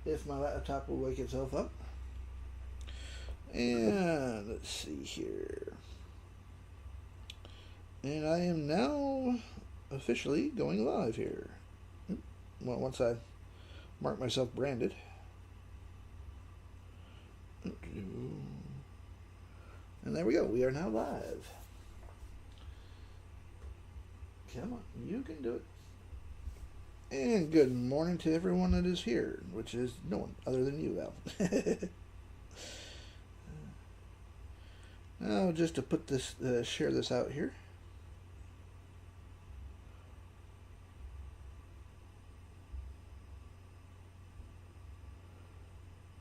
if my laptop will wake itself up. And let's see here. And I am now officially going live here. Well, once I mark myself branded. And there we go. We are now live. Come on, you can do it. And good morning to everyone that is here, which is no one other than you, Al. Now, just to put this, share this out here.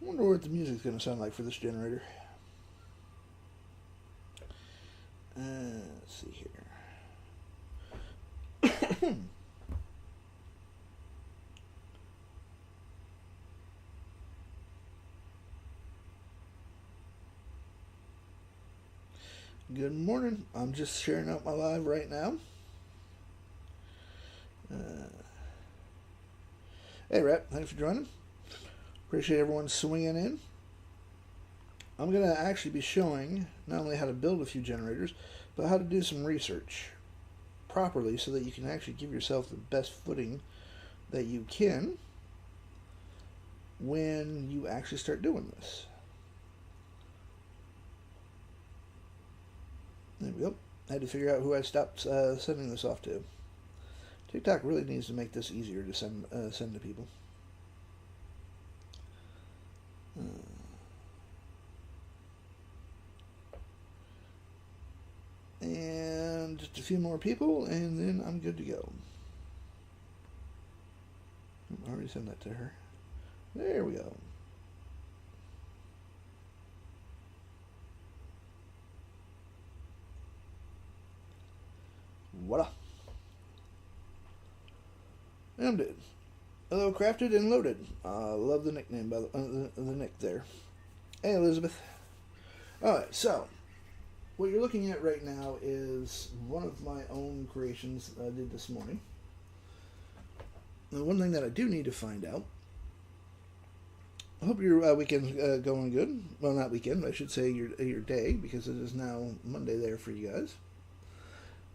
I wonder what the music's going to sound like for this generator. Let's see here. Good morning. I'm just sharing out my live right now. Hey, Rep. Thanks for joining. Appreciate everyone swinging in. I'm going to actually be showing not only how to build a few generators, but how to do some research properly so that you can actually give yourself the best footing that you can when you actually start doing this. There we go. I had to figure out who I stopped sending this off to. TikTok really needs to make this easier to send to people. And just a few more people, and then I'm good to go. I already sent that to her. There we go. Voila. And I'm dead. Hello, crafted and loaded. Love the nickname by the nick there. Hey, Elizabeth. Alright, so what you're looking at right now is one of my own creations I did this morning. Now, one thing that I do need to find out. I hope your weekend's going good. Well, not weekend, I should say your day, because it is now Monday there for you guys.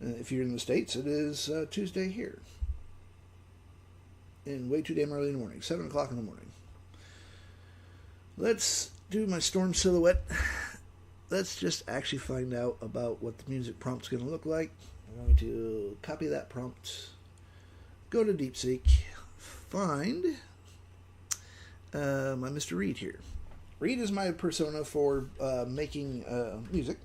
If you're in the States, it is Tuesday here. And way too damn early in the morning, 7 o'clock in the morning. Let's do my storm silhouette. Let's just actually find out about what the music prompt's going to look like. I'm going to copy that prompt, go to DeepSeek, find my Mr. Reed here. Reed is my persona for making music.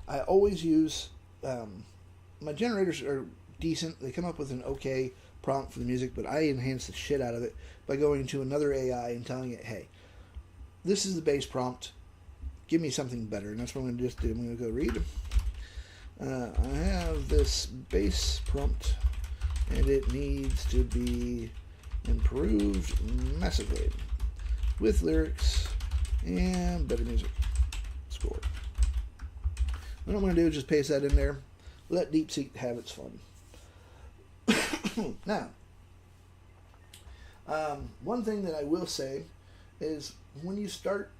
I always use... my generators are decent. They come up with an okay prompt for the music, but I enhance the shit out of it by going to another AI and telling it, hey, this is the base prompt. Give me something better. And that's what I'm going to just do. I'm going to go read. I have this base prompt, and it needs to be improved massively with lyrics and better music. Score. What I'm going to do is just paste that in there. Let DeepSeek have its fun. Now, one thing that I will say is when you start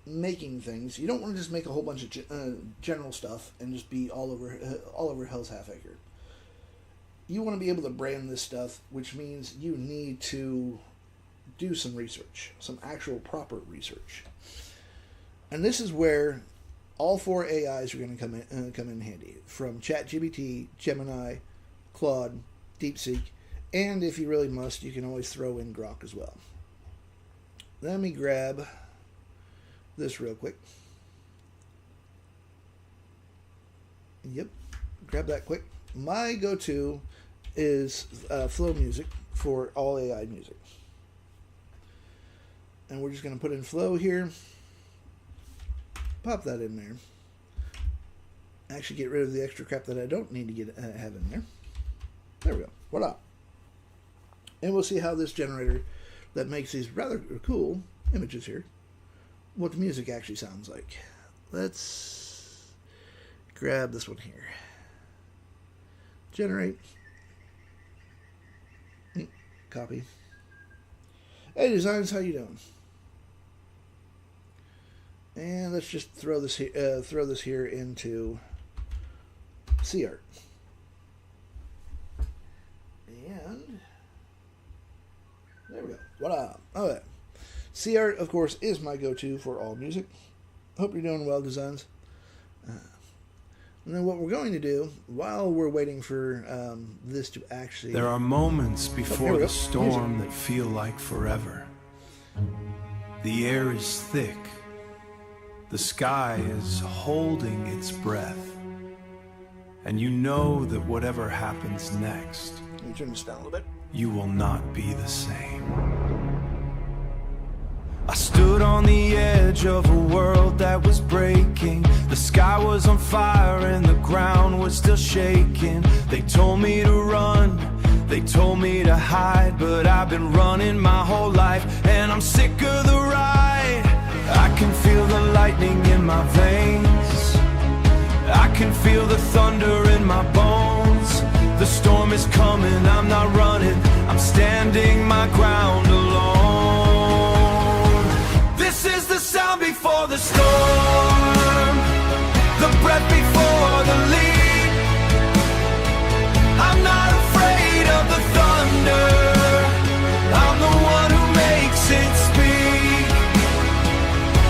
making things, you don't want to just make a whole bunch of general stuff and just be all over Hell's Half Acre. You want to be able to brand this stuff, which means you need to do some research, some actual proper research. And this is where all four AIs are going to come in handy, from ChatGPT, Gemini, Claude, DeepSeek, and if you really must, you can always throw in Grok as well. Let me grab this real quick. Yep, grab that quick. My go-to is Flow Music for all AI music. And we're just going to put in Flow here. Pop that in there. Actually get rid of the extra crap that I don't need to have in there. There we go. Voila. And we'll see how this generator that makes these rather cool images here, what the music actually sounds like. Let's grab this one here. Generate. Copy. Hey Designs, how you doing? And let's just throw this here into CArt. And there we go. Voila. Okay. CArt, of course, is my go-to for all music. Hope you're doing well, Designs. And then what we're going to do, while we're waiting for this to actually... There are moments before the storm that feel like forever. The air is thick. The sky is holding its breath. And you know that whatever happens next, Let me turn this down a little bit. You will not be the same. I stood on the edge of a world that was breaking. The sky was on fire and the ground was still shaking. They told me to run, they told me to hide, but I've been running my whole life and I'm sick of the ride. I can feel the lightning in my veins, I can feel the thunder in my bones. The storm is coming, I'm not running, I'm standing my ground alone. This is the sound before the storm, the breath before the leap. I'm not afraid of the thunder, I'm the one who makes it speak.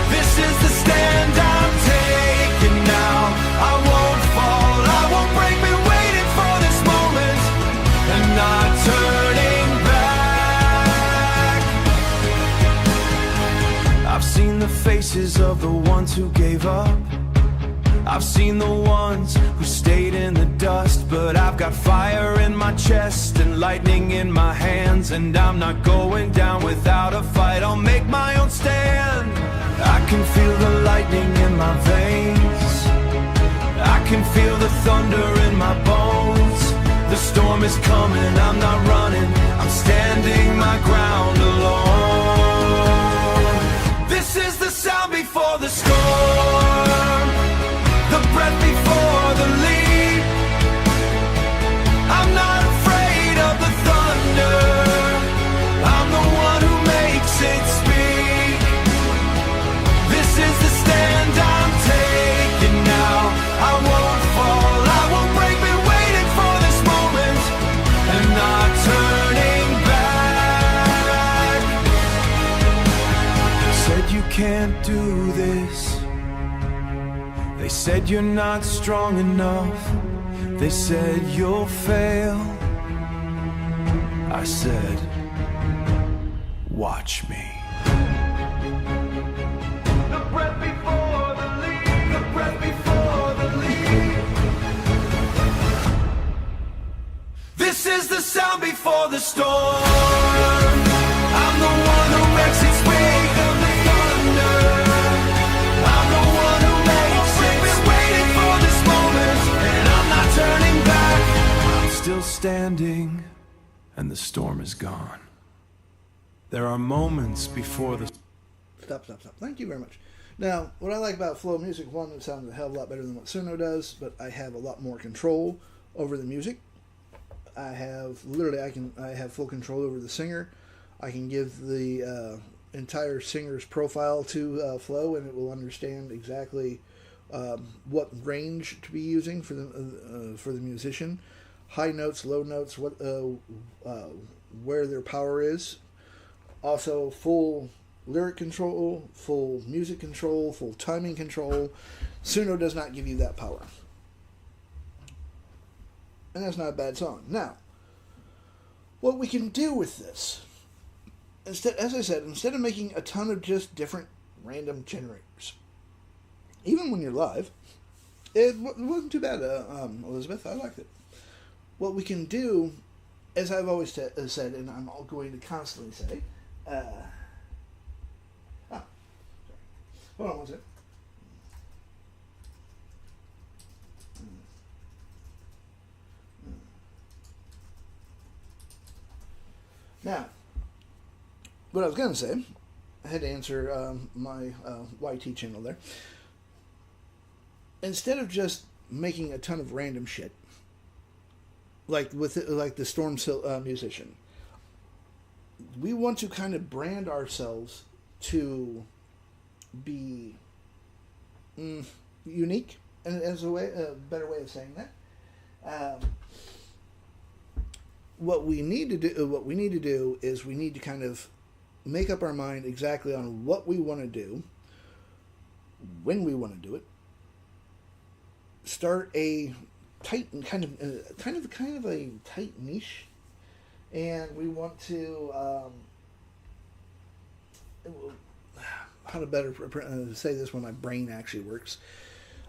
This is the stand I'm taking now. I won't fall, I won't break, been waiting for this moment and not turning back. I've seen the faces of the ones who gave up, I've seen the ones who stayed in the dust, but I've got fire in my chest and lightning in my hands, and I'm not going down without a fight. I'll make my own stand. I can feel the lightning in my veins, I can feel the thunder in my bones. The storm is coming, I'm not running, I'm standing my ground alone. This is the sound before the storm, the breath before the leap. I'm not afraid of the thunder, I'm the one who makes it speak. This is the stand I'm taking now. I won't fall, I won't break, been waiting for this moment and not turning back. They said you can't do this, they said you're not strong enough, they said you'll fail. I said, watch me. The breath before the leap, the breath before the leap. This is the sound before the storm, I'm the one who makes it speak of the thunder. I'm the one who makes it speak. Waiting for this moment and I'm not turning back. I'm still standing and the storm is gone. There are moments before the... Stop. Thank you very much. Now, what I like about flow music, one, it sounds a hell of a lot better than what Suno does, but I have a lot more control over the music. I have full control over the singer. I can give the entire singer's profile to Flow, and it will understand exactly what range to be using for the musician. High notes, low notes, where their power is. Also, full lyric control, full music control, full timing control. Suno does not give you that power. And that's not a bad song. Now, what we can do with this, instead of making a ton of just different random generators, even when you're live, it wasn't too bad, Elizabeth. I liked it. What we can do, as I've always said, and I'm going to constantly say, hold on one second. Now, what I was going to say, I had to answer my YT channel there. Instead of just making a ton of random shit, like the Storm musician, we want to kind of brand ourselves to be unique, and as a better way of saying that. What we need to do is we need to kind of make up our mind exactly on what we want to do, when we want to do it. Start a tight kind of a tight niche, and we want to how to better say this when my brain actually works.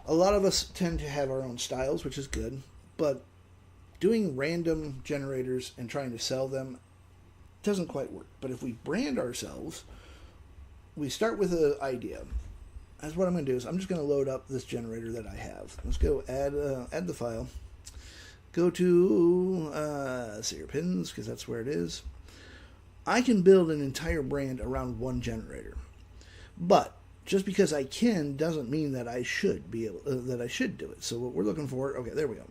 A lot of us tend to have our own styles, which is good, but doing random generators and trying to sell them doesn't quite work. But if we brand ourselves, we start with an idea. That's what I'm going to do. Is I'm just going to load up this generator that I have. Let's go add the file. Go to see your pins, because that's where it is. I can build an entire brand around one generator, but just because I can doesn't mean that I should be able that I should do it. So what we're looking for, okay, there we go.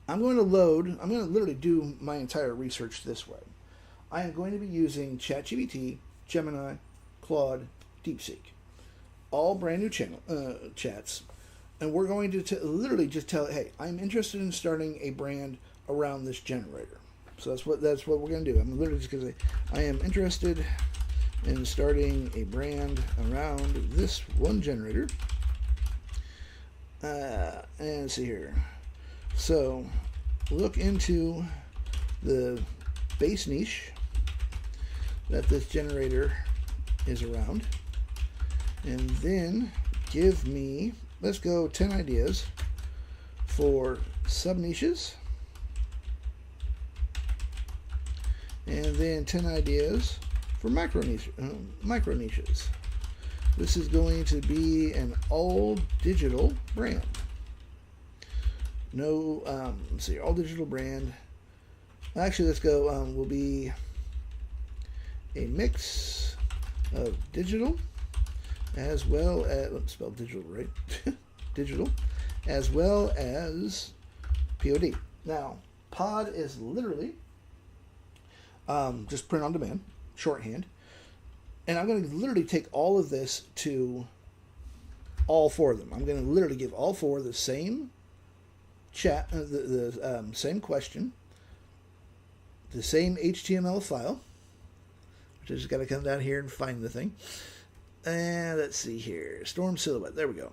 I'm going to literally do my entire research this way. I am going to be using ChatGPT, Gemini, Claude, DeepSeek, all brand new chats, and we're going to literally just tell it, hey, I'm interested in starting a brand around this generator. So that's what we're going to do. I'm literally just going to say, I am interested in starting a brand around this one generator. And see here. So look into the base niche that this generator is around, and then give me, let's go 10 ideas for sub niches, and then 10 ideas for micro niches. This is going to be an all digital brand. No, let's see, all digital brand. Actually, let's go. Will be a mix of digital as well as, let's spell digital right, digital, as well as POD. Now, pod is literally just print on demand, shorthand. And I'm going to literally take all of this to all four of them. I'm going to literally give all four the same chat, the same question, the same HTML file, which I just got to come down here and find the thing. And let's see here, storm silhouette. There we go.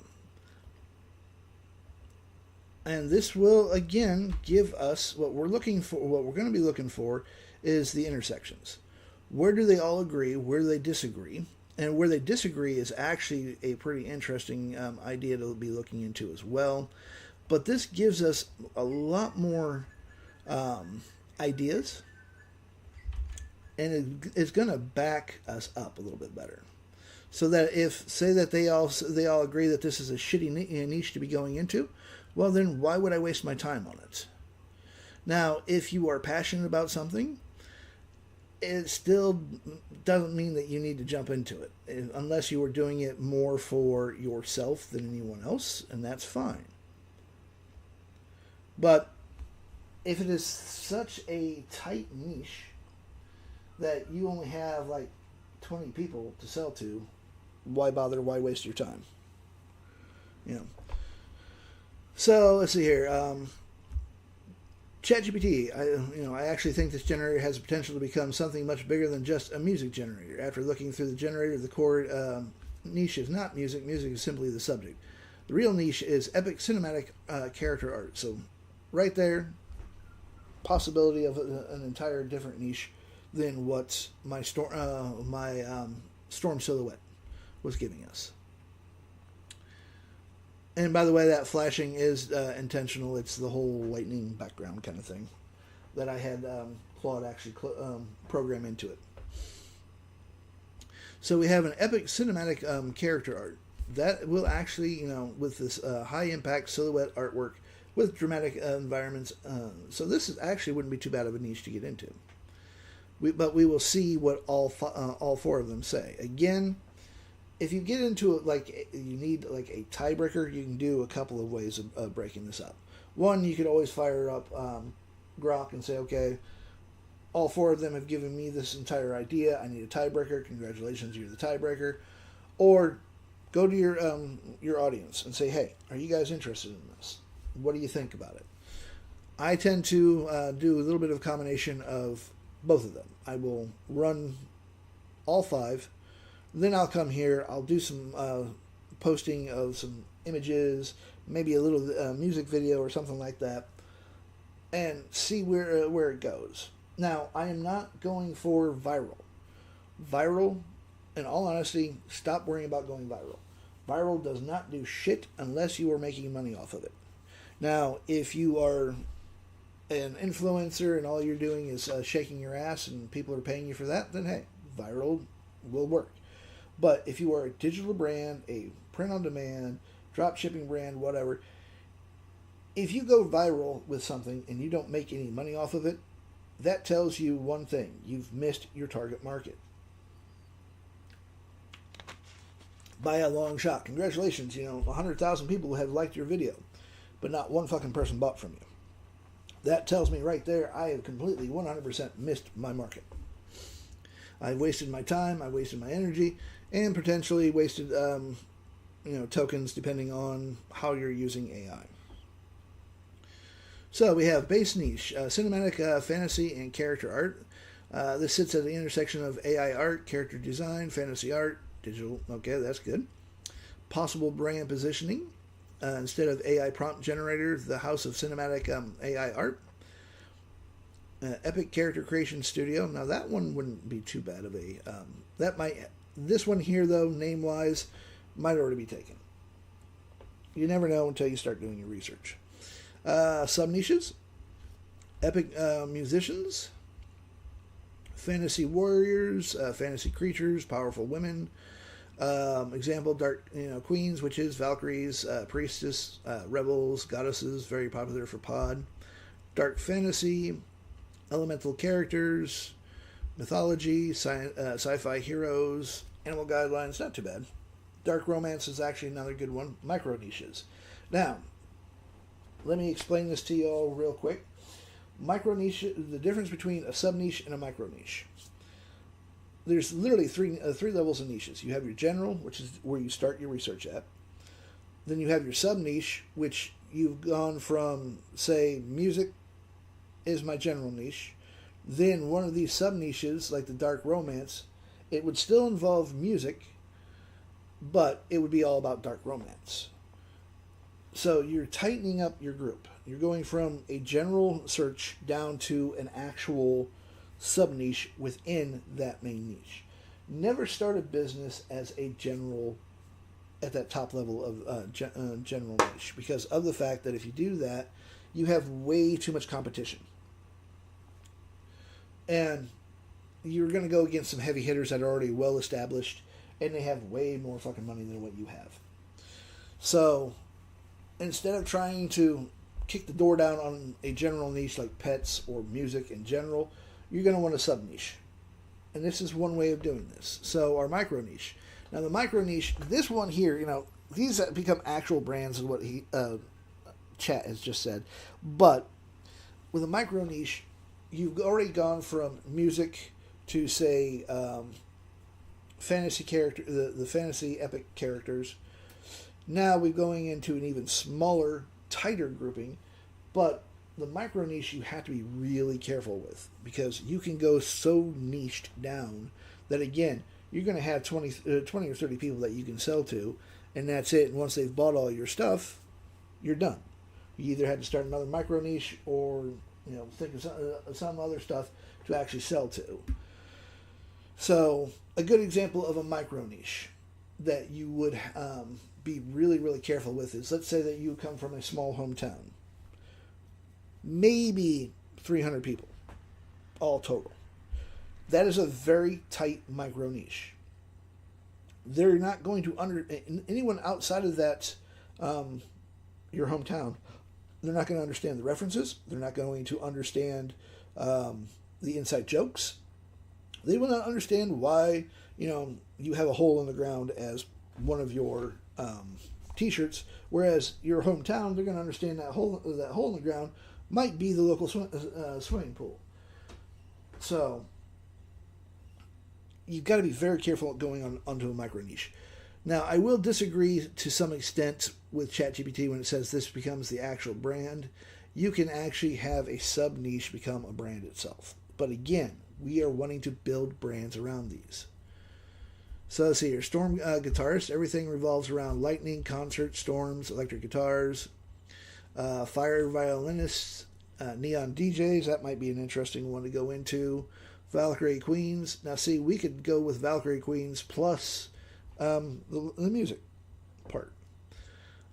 And this will again give us what we're looking for. What we're going to be looking for is the intersections. Where do they all agree? Where do they disagree? And where they disagree is actually a pretty interesting idea to be looking into as well. But this gives us a lot more ideas, and it's going to back us up a little bit better. So that if, say that they all agree that this is a shitty niche to be going into, well then why would I waste my time on it? Now, if you are passionate about something, it still doesn't mean that you need to jump into it, unless you are doing it more for yourself than anyone else, and that's fine. But if it is such a tight niche that you only have like 20 people to sell to, why bother? Why waste your time? You know. So let's see here. ChatGPT. I actually think this generator has the potential to become something much bigger than just a music generator. After looking through the generator, the core niche is not music. Music is simply the subject. The real niche is epic cinematic character art. So, right there, possibility of an entire different niche than what my storm silhouette was giving us. And by the way, that flashing is intentional. It's the whole lightning background kind of thing that I had Claude actually program into it. So we have an epic cinematic character art that will actually, with this high impact silhouette artwork with dramatic environments. So this actually wouldn't be too bad of a niche to get into. But we will see what all four of them say. Again, if you get into it like you need like a tiebreaker, you can do a couple of ways of breaking this up. One, you could always fire up Grok and say, okay, all four of them have given me this entire idea. I need a tiebreaker. Congratulations, you're the tiebreaker. Or go to your audience and say, hey, are you guys interested in this? What do you think about it? I tend to do a little bit of a combination of both of them. I will run all five. Then I'll come here. I'll do some posting of some images, maybe a little music video or something like that, and see where it goes. Now, I am not going for viral. Viral, in all honesty, stop worrying about going viral. Viral does not do shit unless you are making money off of it. Now, if you are an influencer and all you're doing is shaking your ass and people are paying you for that, then hey, viral will work. But if you are a digital brand, a print-on-demand, drop-shipping brand, whatever, if you go viral with something and you don't make any money off of it, that tells you one thing: you've missed your target market by a long shot. Congratulations, 100,000 people have liked your video, but not one fucking person bought from you. That tells me right there I have completely 100% missed my market. I've wasted my time, I've wasted my energy, and potentially wasted tokens depending on how you're using AI. So we have base niche, cinematic fantasy and character art. This sits at the intersection of AI art, character design, fantasy art, digital. Okay, that's good. Possible brand positioning. Instead of AI prompt generator, the house of cinematic AI art. Epic character creation studio. Now that one wouldn't be too bad of a. This one here though, name wise, might already be taken. You never know until you start doing your research. Sub niches. Epic musicians. Fantasy warriors. Fantasy creatures. Powerful women. Example: dark queens, witches, valkyries, priestess, rebels, goddesses. Very popular for pod. Dark fantasy. Elemental characters. Mythology. Sci-fi heroes. Animal guidelines. Not too bad. Dark romance is actually another good one. Micro niches. Now, let me explain this to you all real quick. Micro niche, the difference between a sub niche and a micro niche. There's literally three levels of niches. You have your general, which is where you start your research at. Then you have your sub niche, which you've gone from, say, music is my general niche. Then one of these sub niches, like the dark romance, it would still involve music, but it would be all about dark romance. So you're tightening up your group. You're going from a general search down to an actual sub-niche within that main niche. Never start a business as a general at that top level of general niche, because of the fact that if you do that, you have way too much competition. And you're going to go against some heavy hitters that are already well established, and they have way more fucking money than what you have. So instead of trying to kick the door down on a general niche like pets or music in general, you're going to want a sub-niche. And this is one way of doing this. So our micro niche. Now the micro niche, this one here, these become actual brands is what chat has just said. But with a micro niche, you've already gone from music to, say, fantasy character, the fantasy epic characters. Now we're going into an even smaller, tighter grouping, but the micro niche you have to be really careful with, because you can go so niched down that, again, you're going to have 20 or 30 people that you can sell to, and that's it. And once they've bought all your stuff, you're done. You either had to start another micro niche or think of some other stuff to actually sell to. So a good example of a micro niche that you would be really, really careful with is, let's say that you come from a small hometown. Maybe 300 people, all total. That is a very tight micro niche. They're not going to anyone outside of that, your hometown, they're not going to understand the references. They're not going to understand the inside jokes. They will not understand why, you have a hole in the ground as one of your t-shirts, whereas your hometown, they're going to understand that hole in the ground might be the local swimming pool. So you've got to be very careful going onto a micro niche. Now, I will disagree to some extent with ChatGPT when it says this becomes the actual brand. You can actually have a sub niche become a brand itself. But again, we are wanting to build brands around these. So let's see here. Storm guitarist. Everything revolves around lightning, concert, storms, electric guitars. Fire violinists. Neon DJs. That might be an interesting one to go into. Valkyrie Queens. Now see, we could go with Valkyrie Queens plus the music part.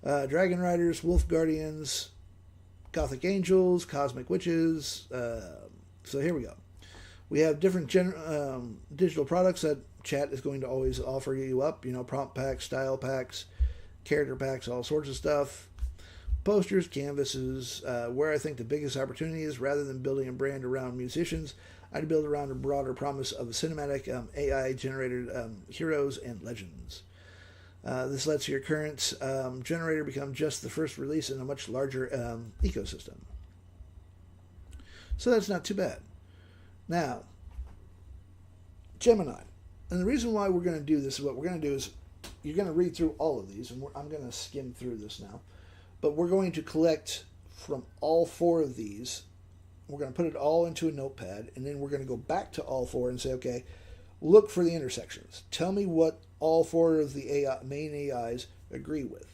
Dragon Riders, Wolf Guardians, Gothic Angels, Cosmic Witches. So here we go. We have different digital products that Chat is going to always offer you up. You know, prompt packs, style packs, character packs, all sorts of stuff. Posters, canvases. Where I think the biggest opportunity is, rather than building a brand around musicians, I'd build around a broader promise of cinematic AI-generated heroes and legends. This lets your current generator become just the first release in a much larger ecosystem. So that's not too bad. Now, Gemini. And the reason why we're going to do this is what we're going to do is you're going to read through all of these, and I'm going to skim through this now. But we're going to collect from all 4 of these. We're going to put it all into a notepad, and then we're going to go back to all 4 and say, okay, look for the intersections. Tell me what all 4 of the main AIs agree with.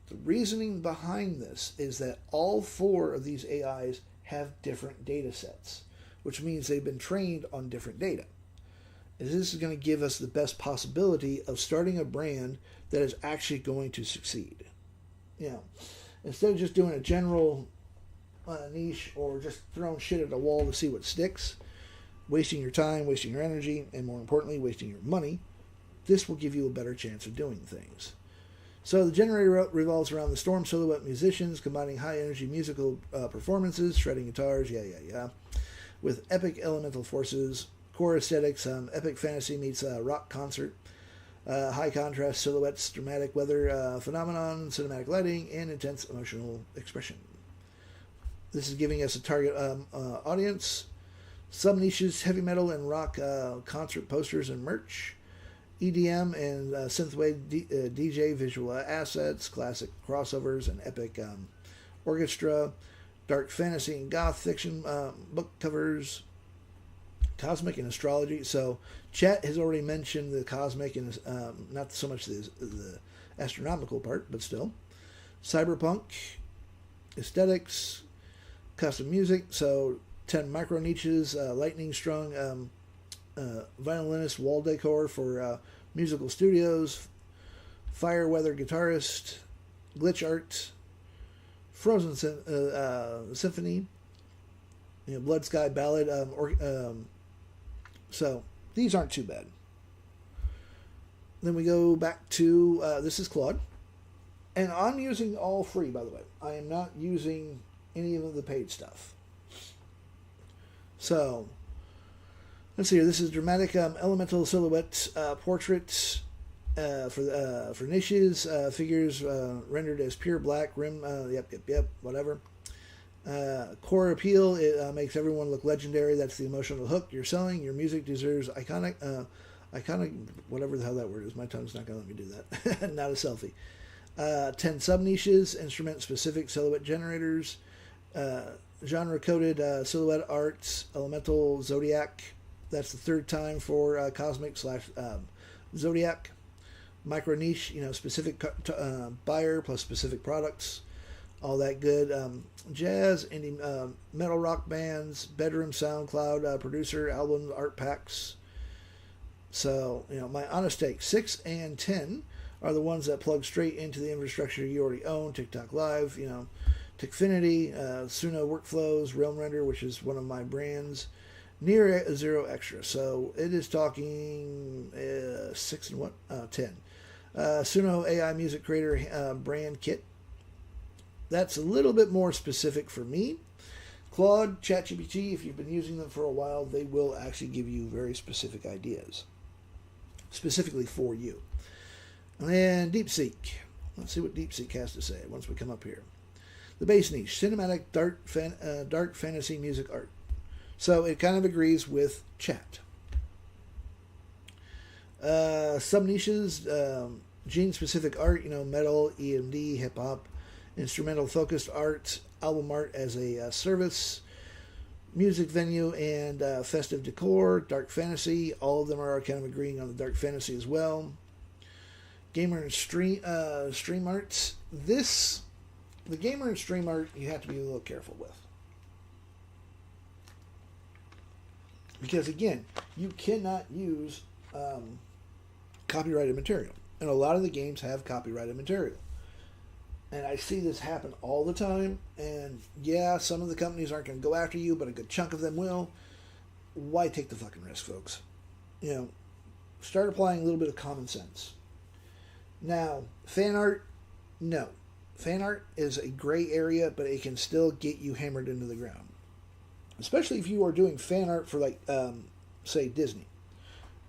The reasoning behind this is that all 4 of these AIs have different data sets, which means they've been trained on different data. And this is going to give us the best possibility of starting a brand that is actually going to succeed. You know, instead of just doing a general niche or just throwing shit at a wall to see what sticks, wasting your time, wasting your energy, and more importantly, wasting your money, this will give you a better chance of doing things. So the generator revolves around the Storm Silhouette musicians, combining high-energy musical performances, shredding guitars, with epic elemental forces, core aesthetics, epic fantasy meets rock concert, high contrast silhouettes, dramatic weather phenomenon, cinematic lighting, and intense emotional expression. This is giving us a target audience. Sub-niches, heavy metal and rock concert posters and merch. EDM and synthwave DJ visual assets, classic crossovers and epic orchestra. Dark fantasy and goth fiction book covers. Cosmic and astrology. So Chat has already mentioned the cosmic and not so much the astronomical part, but still. Cyberpunk, aesthetics, custom music. So 10 micro niches, lightning strung violinist, wall decor for musical studios, fire weather guitarist, glitch art, frozen symphony, blood sky ballad. So these aren't too bad. Then we go back to this is Claude, and I'm using all free, by the way. I am not using any of the paid stuff. So let's see here. This is dramatic elemental silhouette portraits for niches, figures rendered as pure black, rim, whatever. Core appeal, it makes everyone look legendary. That's the emotional hook you're selling. Your music deserves iconic, whatever the hell that word is. My tongue's not going to let me do that. Not a selfie. 10 sub-niches, instrument-specific silhouette generators, genre-coded silhouette arts, elemental zodiac. That's the 3rd time for cosmic / zodiac. Micro niche, specific buyer plus specific products. All that good. Jazz, indie, metal rock bands, bedroom SoundCloud producer, album art packs. So, my honest take, 6 and 10 are the ones that plug straight into the infrastructure you already own. TikTok Live, Tickfinity, Suno Workflows, Realm Render, which is one of my brands, near zero extra. So it is talking 6 and 10. Suno AI Music Creator brand kit. That's a little bit more specific for me. Claude, ChatGPT, if you've been using them for a while, they will actually give you very specific ideas, specifically for you. And DeepSeek. Let's see what DeepSeek has to say once we come up here. The base niche, cinematic dark fantasy music art. So it kind of agrees with chat. Sub-niches, gene-specific art, metal, EMD, hip-hop, instrumental focused art, album art as a service, music venue, and festive decor, dark fantasy. All of them are kind of agreeing on the dark fantasy as well. Gamer and stream arts. The gamer and stream art, you have to be a little careful with. Because again, you cannot use copyrighted material. And a lot of the games have copyrighted material. And I see this happen all the time. And yeah, some of the companies aren't going to go after you, but a good chunk of them will. Why take the fucking risk, folks? Start applying a little bit of common sense. Now, fan art, no. Fan art is a gray area, but it can still get you hammered into the ground. Especially if you are doing fan art for, say, Disney.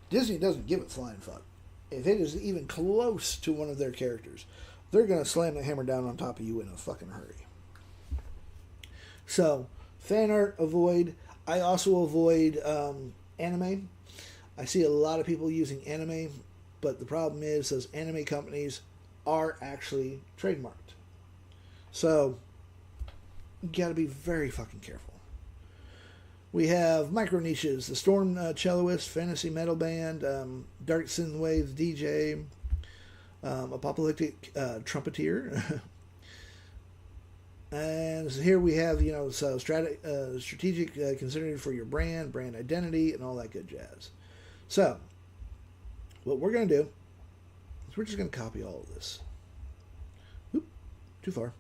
Disney doesn't give a flying fuck. If it is even close to one of their characters, they're going to slam the hammer down on top of you in a fucking hurry. So, fan art, avoid. I also avoid anime. I see a lot of people using anime, but the problem is those anime companies are actually trademarked. So, you got to be very fucking careful. We have micro niches, the Storm Celloist, Fantasy Metal Band, Dark Synthwave DJ, Apocalyptic Trumpeter. And here we have, strategic considered for your brand identity, and all that good jazz. So, what we're going to do is we're just going to copy all of this. Oop, too far.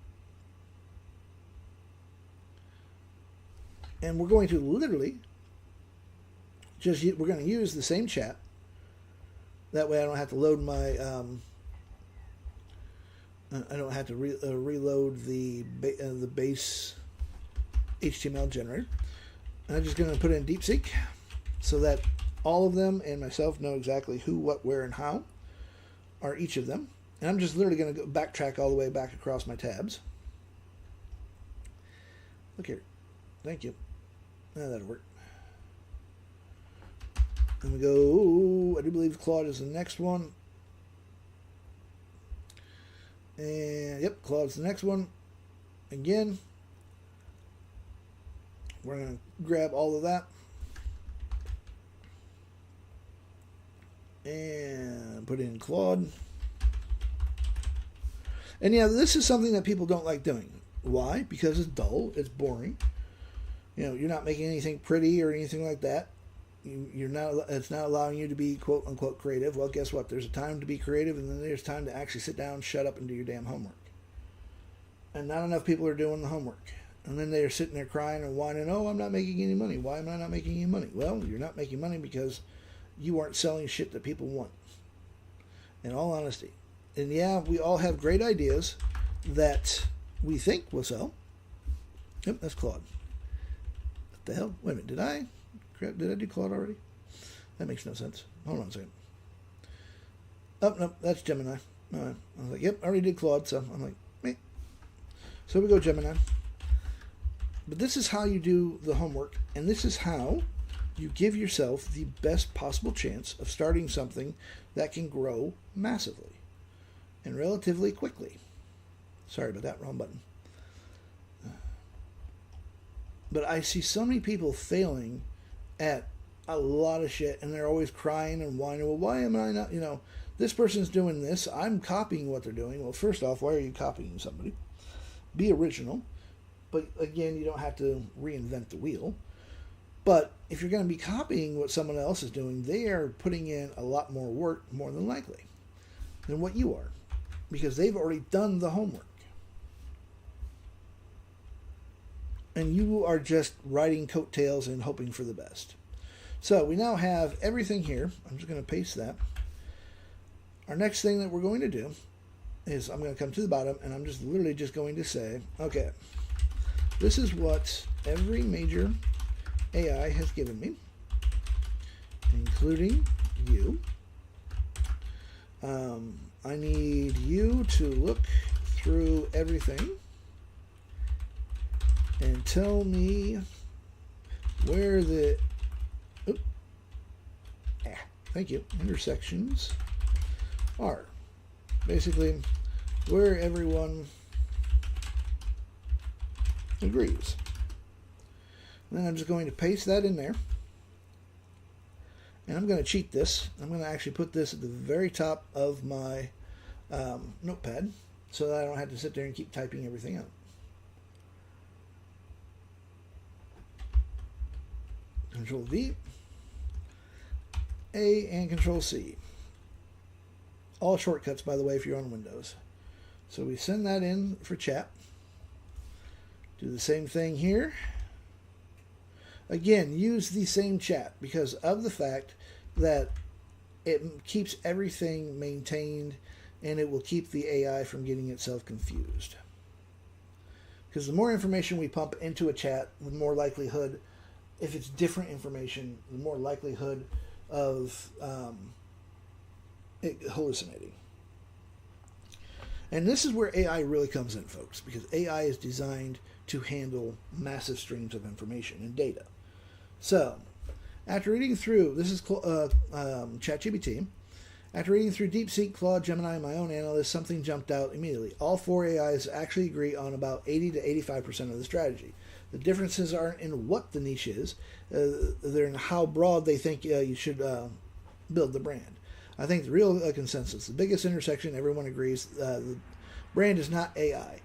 And we're going to literally we're going to use the same chat. That way I don't have to load my, I don't have to reload the base HTML generator. And I'm just going to put it in DeepSeek so that all of them and myself know exactly who, what, where, and how are each of them. And I'm just literally going to backtrack all the way back across my tabs. Look here. Thank you. That'll work. And we go, I do believe Claude is the next one. And, yep, Claude's the next one. Again, we're going to grab all of that. And put in Claude. And yeah, this is something that people don't like doing. Why? Because it's dull, it's boring. You're not making anything pretty or anything like that. It's not allowing you to be quote unquote creative. Well, guess what? There's a time to be creative, and then there's time to actually sit down, shut up, and do your damn homework. And not enough people are doing the homework. And then they're sitting there crying and whining, oh, I'm not making any money. Why am I not making any money? Well, you're not making money because you aren't selling shit that people want. In all honesty. And yeah, we all have great ideas that we think will sell. Yep, that's Claude. What the hell? Wait a minute, did I do Claude already? That makes no sense. Hold on a second. Oh, no, that's Gemini. I was like, yep, I already did Claude, so I'm like, meh. So we go Gemini. But this is how you do the homework, and this is how you give yourself the best possible chance of starting something that can grow massively and relatively quickly. Sorry about that, wrong button. But I see so many people failing at a lot of shit, and they're always crying and whining, well, why am I not, this person's doing this, I'm copying what they're doing. Well, first off, why are you copying somebody? Be original. But again, you don't have to reinvent the wheel. But if you're going to be copying what someone else is doing, they are putting in a lot more work, more than likely, than what you are. Because they've already done the homework. And you are just riding coattails and hoping for the best. So we now have everything here. I'm just going to paste that. Our next thing that we're going to do is I'm going to come to the bottom, and I'm just literally just going to say, okay, this is what every major AI has given me, including you. I need you to look through everything and tell me where the thank you, intersections are. Basically, where everyone agrees. And then I'm just going to paste that in there. And I'm going to cheat this. I'm going to actually put this at the very top of my notepad so that I don't have to sit there and keep typing everything out. Control V, A, and Control C. All shortcuts, by the way, if you're on Windows. So we send that in for chat. Do the same thing here. Again, use the same chat because of the fact that it keeps everything maintained and it will keep the AI from getting itself confused. Because the more information we pump into a chat, the more likelihood, if it's different information, the more likelihood of it hallucinating. And this is where AI really comes in, folks, because AI is designed to handle massive streams of information and data. So, after reading through, this is ChatGPT. After reading through DeepSeek, Claude, Gemini, and my own analyst, something jumped out immediately. All four AIs actually agree on about 80 to 85% of the strategy. The differences aren't in what the niche is, they're in how broad they think you should build the brand. I think the real consensus, the biggest intersection, everyone agrees, the brand is not AI.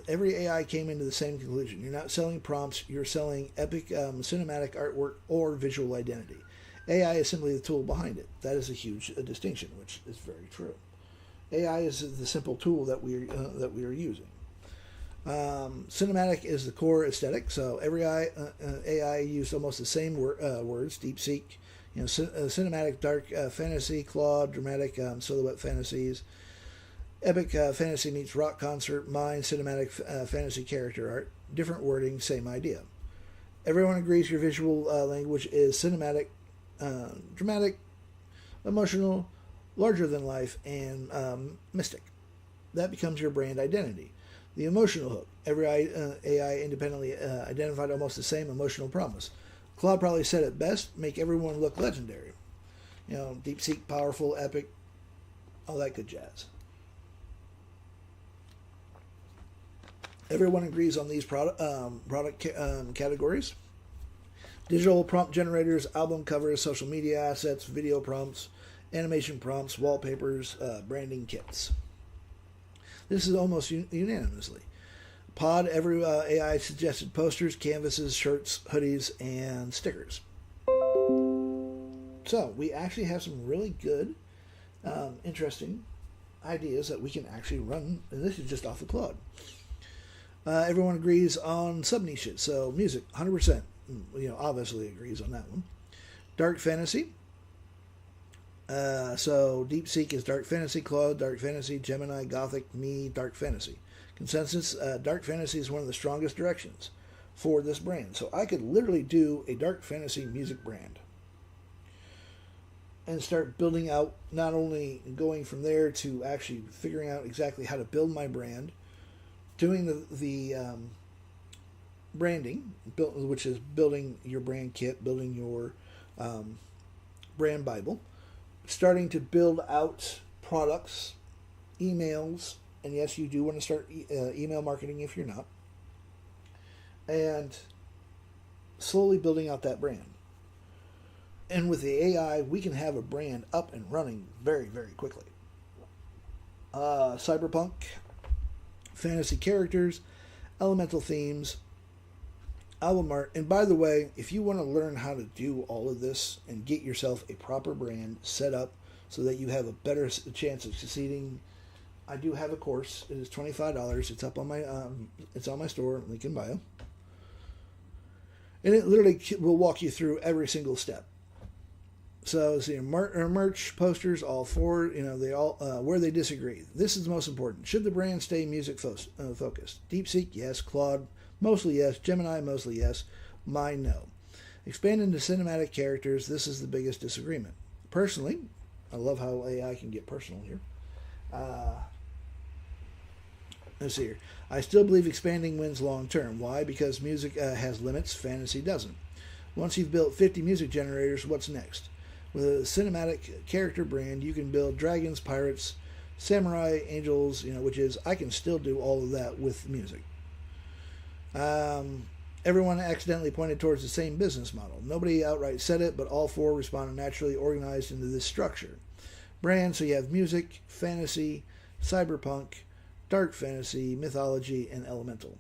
Every AI came into the same conclusion. You're not selling prompts, you're selling epic cinematic artwork or visual identity. AI is simply the tool behind it. That is a huge distinction, which is very true. AI is the simple tool that we are using. Cinematic is the core aesthetic, so every AI used almost the same words. DeepSeek, cinematic, dark fantasy. Claude, dramatic silhouette fantasies. Epic fantasy meets rock concert. Mine, cinematic fantasy character art. Different wording, same idea. Everyone agrees your visual language is cinematic, dramatic, emotional, larger than life, and mystic. That becomes your brand identity. The emotional hook. Every AI independently identified almost the same emotional promise. Claude probably said it best, make everyone look legendary. DeepSeek, powerful, epic, all that good jazz. Everyone agrees on these product categories. Digital prompt generators, album covers, social media assets, video prompts, animation prompts, wallpapers, branding kits. This is almost unanimously. Pod, every AI suggested posters, canvases, shirts, hoodies, and stickers. So we actually have some really good, interesting ideas that we can actually run, and this is just off the Claude. Everyone agrees on sub-niches, so music, 100%. Obviously agrees on that one. Dark fantasy. So DeepSeek is dark fantasy, Claude, dark fantasy, Gemini, gothic, me, dark fantasy. Consensus, dark fantasy is one of the strongest directions for this brand. So I could literally do a dark fantasy music brand and start building out, not only going from there to actually figuring out exactly how to build my brand, doing the branding, which is building your brand kit, building your brand Bible, starting to build out products, emails, and yes, you do want to start email marketing if you're not, and slowly building out that brand. And with the AI, we can have a brand up and running very, very quickly. Cyberpunk, fantasy characters, elemental themes, album art. And by the way, if you want to learn how to do all of this and get yourself a proper brand set up so that you have a better chance of succeeding, I do have a course. It is $25. It's up on my it's on my store, link in bio, and it literally will walk you through every single step. So see, merch, posters, all four, they all where they disagree. This is the most important. Should the brand stay music focused? DeepSeek, yes. Claude, mostly yes. Gemini, mostly yes. Mine, no. Expand into cinematic characters. This is the biggest disagreement. Personally, I love how AI can get personal here. Let's see here. I still believe expanding wins long term. Why? Because music has limits. Fantasy doesn't. Once you've built 50 music generators, what's next? With a cinematic character brand, you can build dragons, pirates, samurai, angels, which is, I can still do all of that with music. Everyone accidentally pointed towards the same business model. Nobody outright said it, but all four responded naturally organized into this structure. Brand, so you have music, fantasy, cyberpunk, dark fantasy, mythology, and elemental.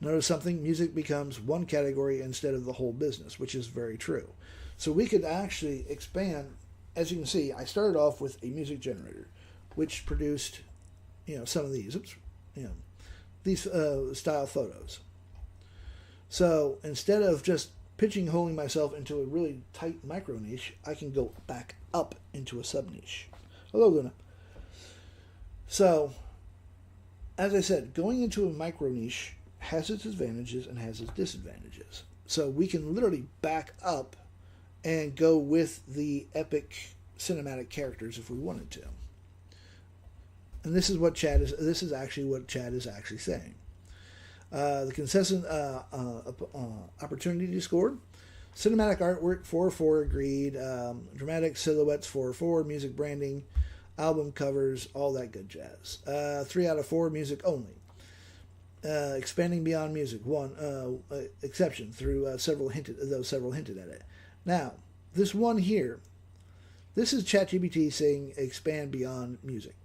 Notice something? Music becomes one category instead of the whole business, which is very true. So we could actually expand. As you can see, I started off with a music generator, which produced, some of these, these style photos. So instead of just pigeonholing myself into a really tight micro niche, I can go back up into a sub niche. Hello, Luna. So, as I said, going into a micro niche has its advantages and has its disadvantages. So we can literally back up and go with the epic cinematic characters if we wanted to. And this is what Chad is. This is actually what Chad is actually saying. The consensus opportunity scored. Cinematic artwork 4/4 agreed. Dramatic silhouettes 4/4. Music branding, album covers, all that good jazz. 3 out of 4 music only. Expanding beyond music 1 exception through several hinted at it. Now this one here, this is ChatGPT saying expand beyond music.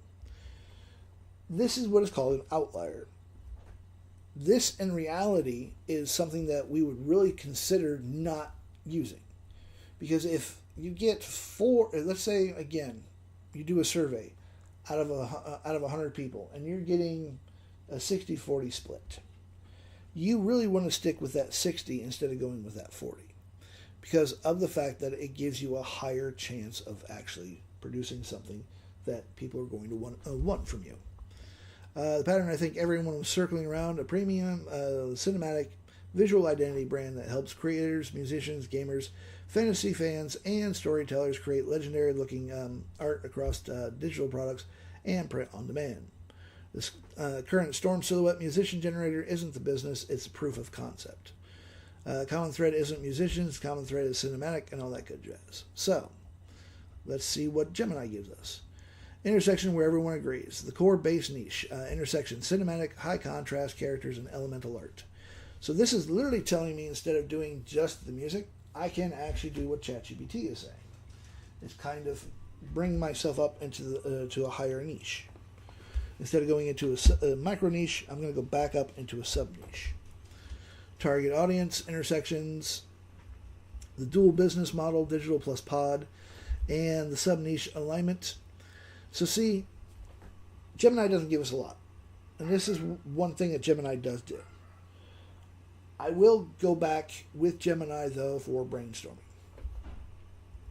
This is what is called an outlier. This, in reality, is something that we would really consider not using. Because if you get 4, let's say, again, you do a survey out of 100 people, and you're getting a 60-40 split, you really want to stick with that 60 instead of going with that 40. Because of the fact that it gives you a higher chance of actually producing something that people are going to want from you. The pattern, I think everyone was circling around: a premium, cinematic, visual identity brand that helps creators, musicians, gamers, fantasy fans, and storytellers create legendary-looking art across digital products and print on demand. This current Storm Silhouette musician generator isn't the business, it's a proof of concept. Common thread isn't musicians, common thread is cinematic, and all that good jazz. So, let's see what Gemini gives us. Intersection where everyone agrees. The core base niche. Intersection cinematic, high contrast characters, and elemental art. So this is literally telling me instead of doing just the music, I can actually do what ChatGPT is saying. It's kind of bring myself up into to a higher niche. Instead of going into a micro niche, I'm going to go back up into a sub niche. Target audience, intersections, the dual business model, digital plus pod, and the sub niche alignment. So see, Gemini doesn't give us a lot. And this is one thing that Gemini does do. I will go back with Gemini, though, for brainstorming.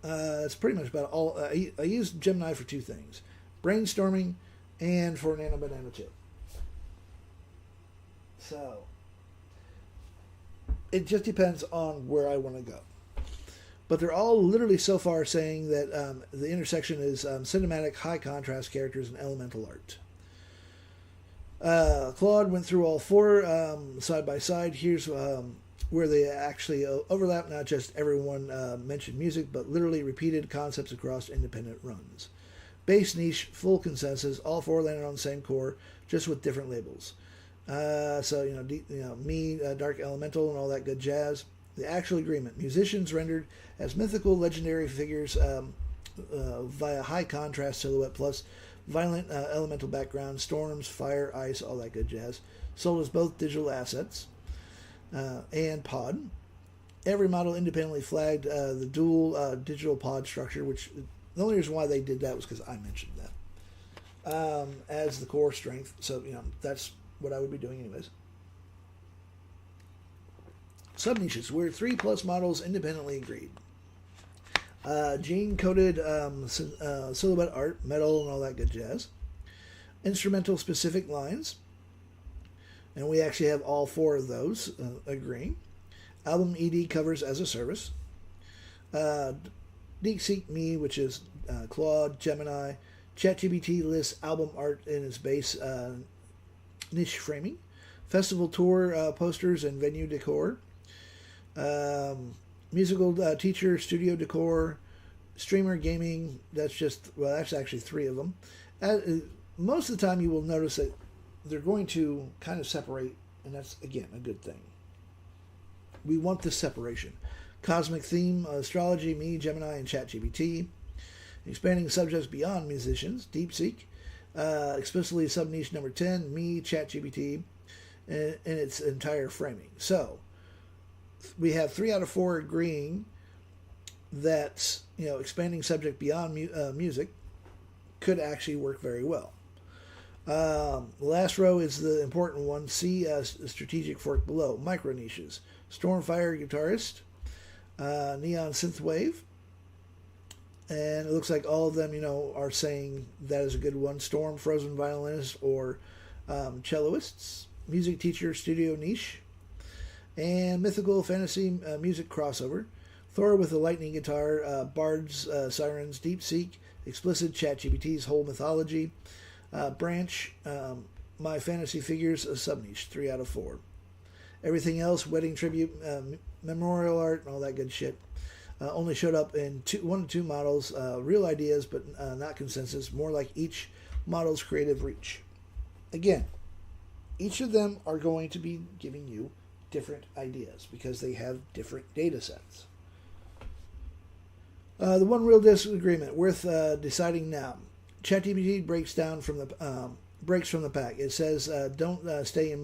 It's pretty much about all. I use Gemini for 2 things: brainstorming and for Nano Banana 2. So, it just depends on where I want to go. But they're all literally so far saying that the intersection is cinematic, high contrast characters, and elemental art. Claude went through all 4 side by side. Here's where they actually overlap. Not just everyone mentioned music, but literally repeated concepts across independent runs. Base niche, full consensus. All 4 landed on the same core, just with different labels. Dark elemental, and all that good jazz. The actual agreement: musicians rendered as mythical, legendary figures via high contrast silhouette plus violent elemental background, storms, fire, ice, all that good jazz. Sold as both digital assets and pod. Every model independently flagged the dual digital pod structure, which the only reason why they did that was because I mentioned that as the core strength. So that's what I would be doing anyways. Sub-niches, where 3+ models independently agreed. Gene-coded silhouette art, metal, and all that good jazz. Instrumental specific lines. And we actually have all 4 of those agreeing. Album ED covers as a service. DeepSeek Me, which is Claude, Gemini. ChatGPT lists album art in its base niche framing. Festival tour posters and venue decor. Musical teacher, studio decor, streamer, gaming. That's actually three of them. Most of the time you will notice that they're going to kind of separate, and that's, again, a good thing. We want this separation. Cosmic theme, astrology, me, Gemini, and ChatGPT. Expanding subjects beyond musicians, DeepSeek. Explicitly sub-niche number 10, me, ChatGPT, in its entire framing. So, we have 3 out of 4 agreeing that, expanding subject beyond music could actually work very well. The last row is the important one. See strategic fork below. Micro niches. Stormfire guitarist. Neon synthwave. And it looks like all of them, are saying that is a good one. Storm, frozen violinist, or celloists. Music teacher, studio niche. And mythical fantasy music crossover. Thor with a lightning guitar. Bards, sirens, DeepSeek. Explicit ChatGPT's whole mythology. Branch, my fantasy figures, a sub-niche, 3 out of 4. Everything else, wedding tribute, memorial art, and all that good shit, only showed up in 1 to 2 models, real ideas, but not consensus, more like each model's creative reach. Again, each of them are going to be giving you different ideas because they have different data sets. The one real disagreement worth deciding now. ChatGPT breaks from the pack. It says, don't stay in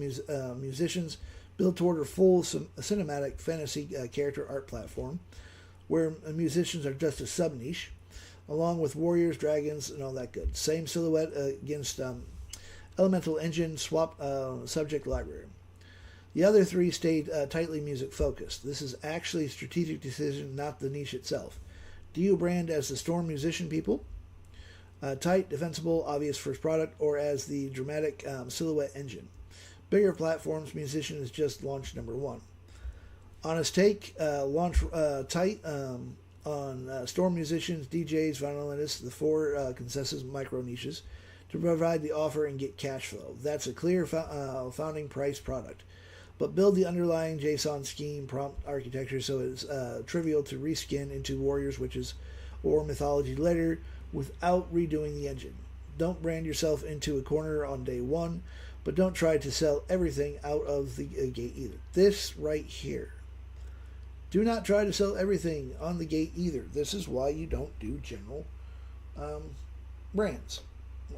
musicians. Build toward a full cinematic fantasy character art platform where musicians are just a sub-niche, along with warriors, dragons, and all that good. Same silhouette against elemental engine, swap subject library. The other 3 stayed tightly music-focused. This is actually a strategic decision, not the niche itself. Do you brand as the Storm musician people? Tight, defensible, obvious first product, or as the dramatic silhouette engine. Bigger platforms, musician is just launch number 1. Honest take, launch tight on Storm musicians, DJs, violinists, the 4 consensus micro niches to provide the offer and get cash flow. That's a clear founding price product. But build the underlying JSON scheme prompt architecture so it's trivial to reskin into warriors, witches, or mythology later without redoing the engine. Don't brand yourself into a corner on day 1, but don't try to sell everything out of the gate either. This right here. Do not try to sell everything on the gate either. This is why you don't do general brands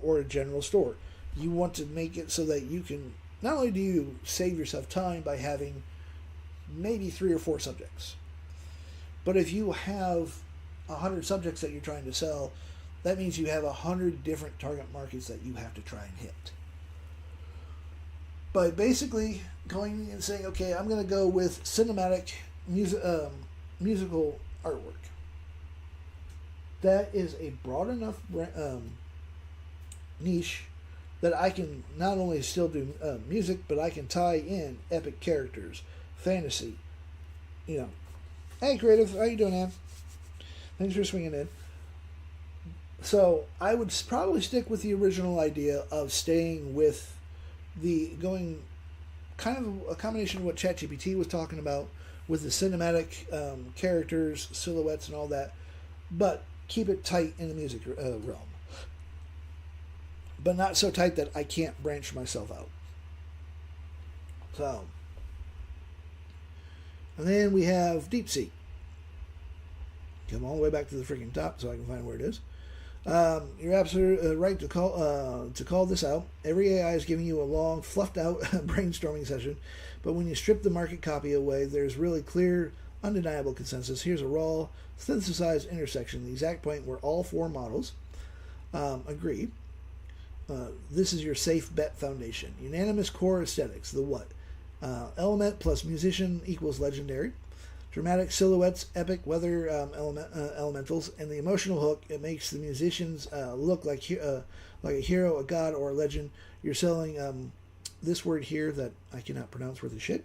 or a general store. You want to make it so that you can, not only do you save yourself time by having maybe 3 or 4 subjects, but if you have 100 subjects that you're trying to sell, that means you have 100 different target markets that you have to try and hit. By basically going and saying, okay, I'm going to go with cinematic musical artwork. That is a broad enough niche that I can not only still do music, but I can tie in epic characters, fantasy. Hey, creative, how you doing, man? Thanks for swinging in. So I would probably stick with the original idea of staying with going kind of a combination of what ChatGPT was talking about with the cinematic characters, silhouettes, and all that, but keep it tight in the music realm. But not so tight that I can't branch myself out. So, and then we have DeepSeek. Come all the way back to the freaking top so I can find where it is. You're absolutely right to call this out. Every AI is giving you a long, fluffed out brainstorming session, but when you strip the market copy away, there's really clear, undeniable consensus. Here's a raw, synthesized intersection, the exact point where all 4 models agree. This is your safe bet foundation. Unanimous core aesthetics, the what? Element plus musician equals legendary. Dramatic silhouettes, epic weather elementals, and the emotional hook. It makes the musicians look like a hero, a god, or a legend. You're selling this word here that I cannot pronounce worth of shit.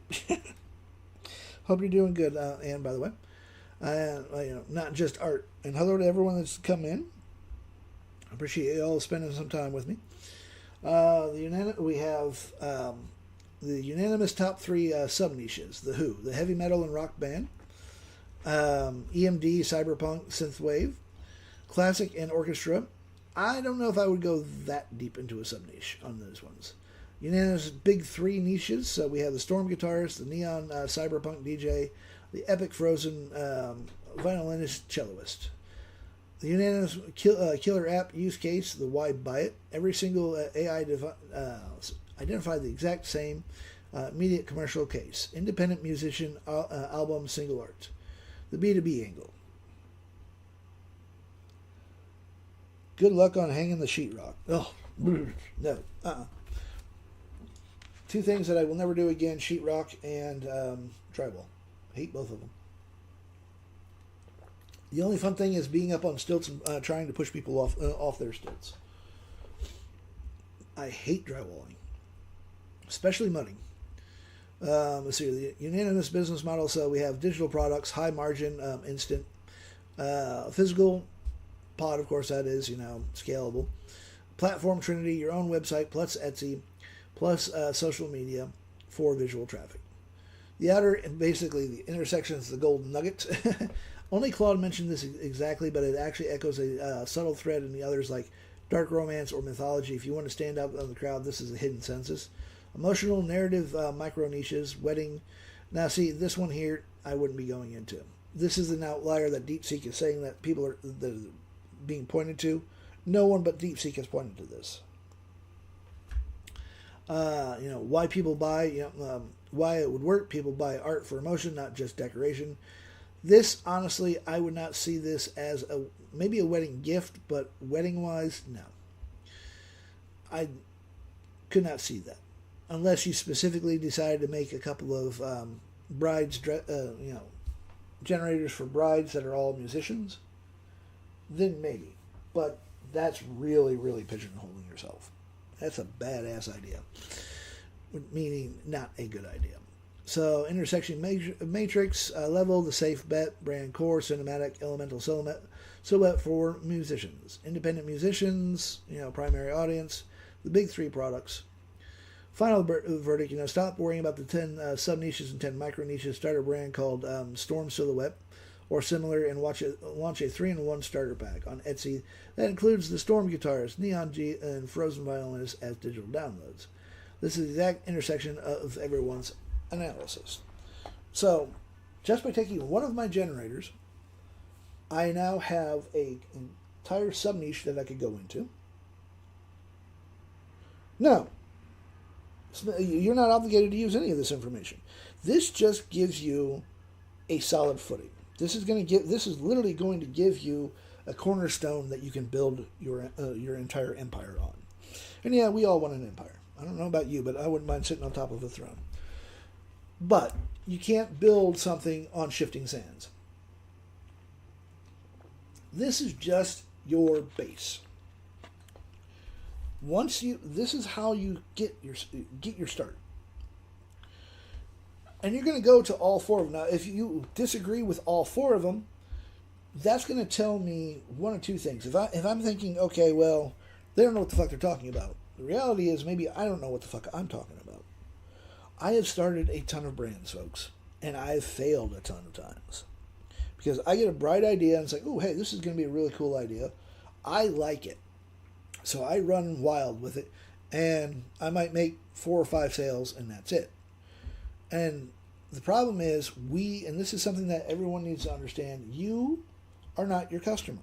Hope you're doing good, Anne, by the way. Not just art. And hello to everyone that's come in. I appreciate you all spending some time with me. We have the unanimous top 3 sub-niches. The Who, the heavy metal and rock band. EMD, cyberpunk, synthwave, classic, and orchestra. I don't know if I would go that deep into a sub-niche on those ones. Unanimous big three niches. So we have the storm guitarist, the neon cyberpunk DJ, the epic frozen violinist, celloist. The unanimous killer app use case, the why buy it. Every single AI identify the exact same immediate commercial case. Independent musician album single art. The B2B angle. Good luck on hanging the sheetrock. Oh, no. Two things that I will never do again, sheetrock and drywall. Hate both of them. The only fun thing is being up on stilts and trying to push people off their stilts. I hate drywalling, especially mudding. Let's see, the unanimous business model. So we have digital products, high margin, instant, physical pod, of course, that is, scalable. Platform Trinity, your own website, plus Etsy, plus social media for visual traffic. The outer, basically, the intersection is the golden nugget. Only Claude mentioned this exactly, but it actually echoes a subtle thread in the others like dark romance or mythology. If you want to stand out on the crowd, this is a hidden census. Emotional, narrative, micro niches, wedding. Now, see, this one here, I wouldn't be going into. This is an outlier that DeepSeek is saying that people are being pointed to. No one but DeepSeek has pointed to this. Why people buy, why it would work. People buy art for emotion, not just decoration. This, honestly, I would not see this as maybe a wedding gift, but wedding-wise, no. I could not see that. Unless you specifically decided to make a couple of generators for brides that are all musicians, then maybe. But that's really, really pigeonholing yourself. That's a badass idea. Meaning not a good idea. So, intersection matrix, level, the safe bet, brand core, cinematic, elemental silhouette for musicians. Independent musicians, primary audience, the big three products. Final verdict, stop worrying about the 10 sub-niches and 10 micro-niches. Start a brand called Storm Silhouette or similar and launch a 3-in-1 starter pack on Etsy that includes the Storm guitarist, Neon G, and Frozen violinist as digital downloads. This is the exact intersection of everyone's analysis. So, just by taking one of my generators, I now have an entire sub-niche that I could go into. No, you're not obligated to use any of this information. This just gives you a solid footing. This is literally going to give you a cornerstone that you can build your entire empire on. And yeah, we all want an empire. I don't know about you, but I wouldn't mind sitting on top of a throne. But you can't build something on shifting sands. This is just your base. This is how you get your start. And you're going to go to all four of them. Now, if you disagree with all four of them, that's going to tell me one of two things. If I'm thinking, okay, well, they don't know what the fuck they're talking about. The reality is maybe I don't know what the fuck I'm talking about. I have started a ton of brands, folks, and I've failed a ton of times. Because I get a bright idea and it's like, oh, hey, this is going to be a really cool idea. I like it. So I run wild with it, and I might make 4 or 5 sales, and that's it. And the problem is and this is something that everyone needs to understand, you are not your customer.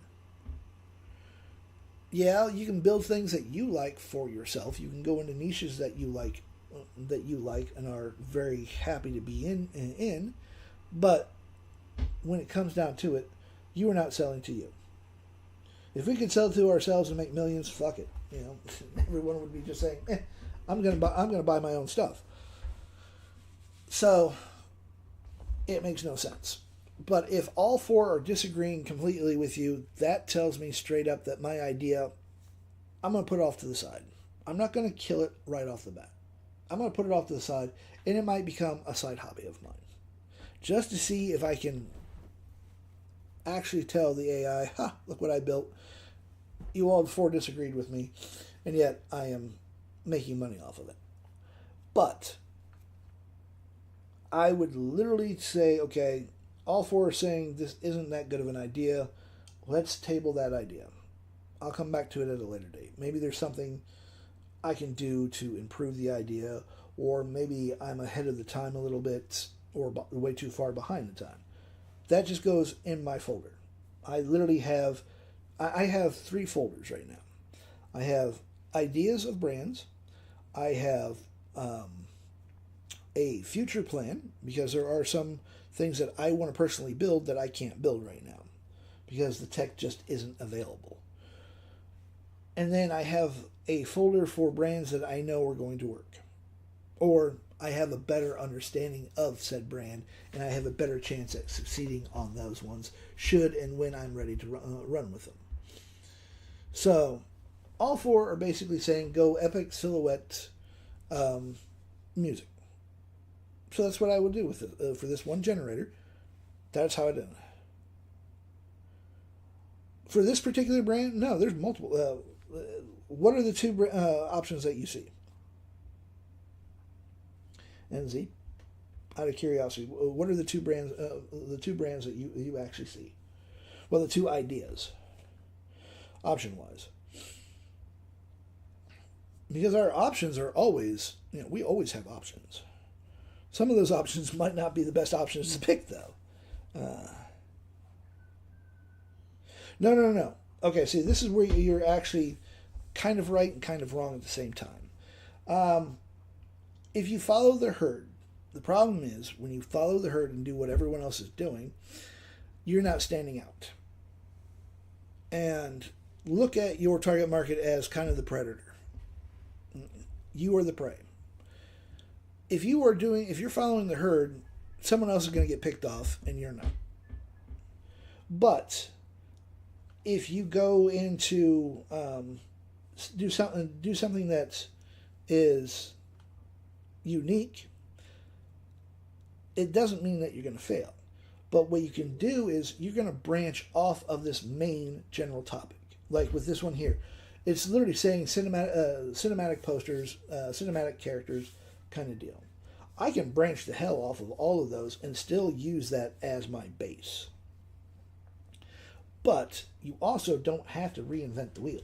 Yeah, you can build things that you like for yourself. You can go into niches that you like and are very happy to be in. But when it comes down to it, you are not selling to you. If we could sell to ourselves and make millions, fuck it. Everyone would be just saying, I'm gonna buy my own stuff. So it makes no sense. But if all four are disagreeing completely with you, that tells me straight up that my idea, I'm going to put off to the side. I'm not going to kill it right off the bat. I'm going to put it off to the side, and it might become a side hobby of mine. Just to see if I can actually tell the AI, look what I built. You all before disagreed with me, and yet I am making money off of it. But I would literally say, okay, all for saying this isn't that good of an idea. Let's table that idea. I'll come back to it at a later date. Maybe there's something I can do to improve the idea, or maybe I'm ahead of the time a little bit, or way too far behind the time. That just goes in my folder. I literally have, I have 3 folders right now. I have ideas of brands. I have a future plan, because there are some things that I want to personally build that I can't build right now because the tech just isn't available. And then I have a folder for brands that I know are going to work, or I have a better understanding of said brand, and I have a better chance at succeeding on those ones should and when I'm ready to run with them. So all 4 are basically saying go epic silhouette music. So that's what I would do with it for this one generator. That's how I did it. For this particular brand, no, there's multiple. What are the 2 options that you see? NZ, out of curiosity, what are the 2 brands? The 2 brands that you actually see? Well, the 2 ideas, option wise, because our options are always, we always have options. Some of those options might not be the best options to pick, though. No. Okay, see, this is where you're actually kind of right and kind of wrong at the same time. If you follow the herd, the problem is when you follow the herd and do what everyone else is doing, you're not standing out. And look at your target market as kind of the predator. You are the prey. If you're following the herd, someone else is going to get picked off and you're not. But if you go into do something that is unique, it doesn't mean that you're going to fail. But what you can do is you're going to branch off of this main general topic. Like with this one here, it's literally saying cinematic posters, cinematic characters kind of deal. I can branch the hell off of all of those and still use that as my base. But you also don't have to reinvent the wheel.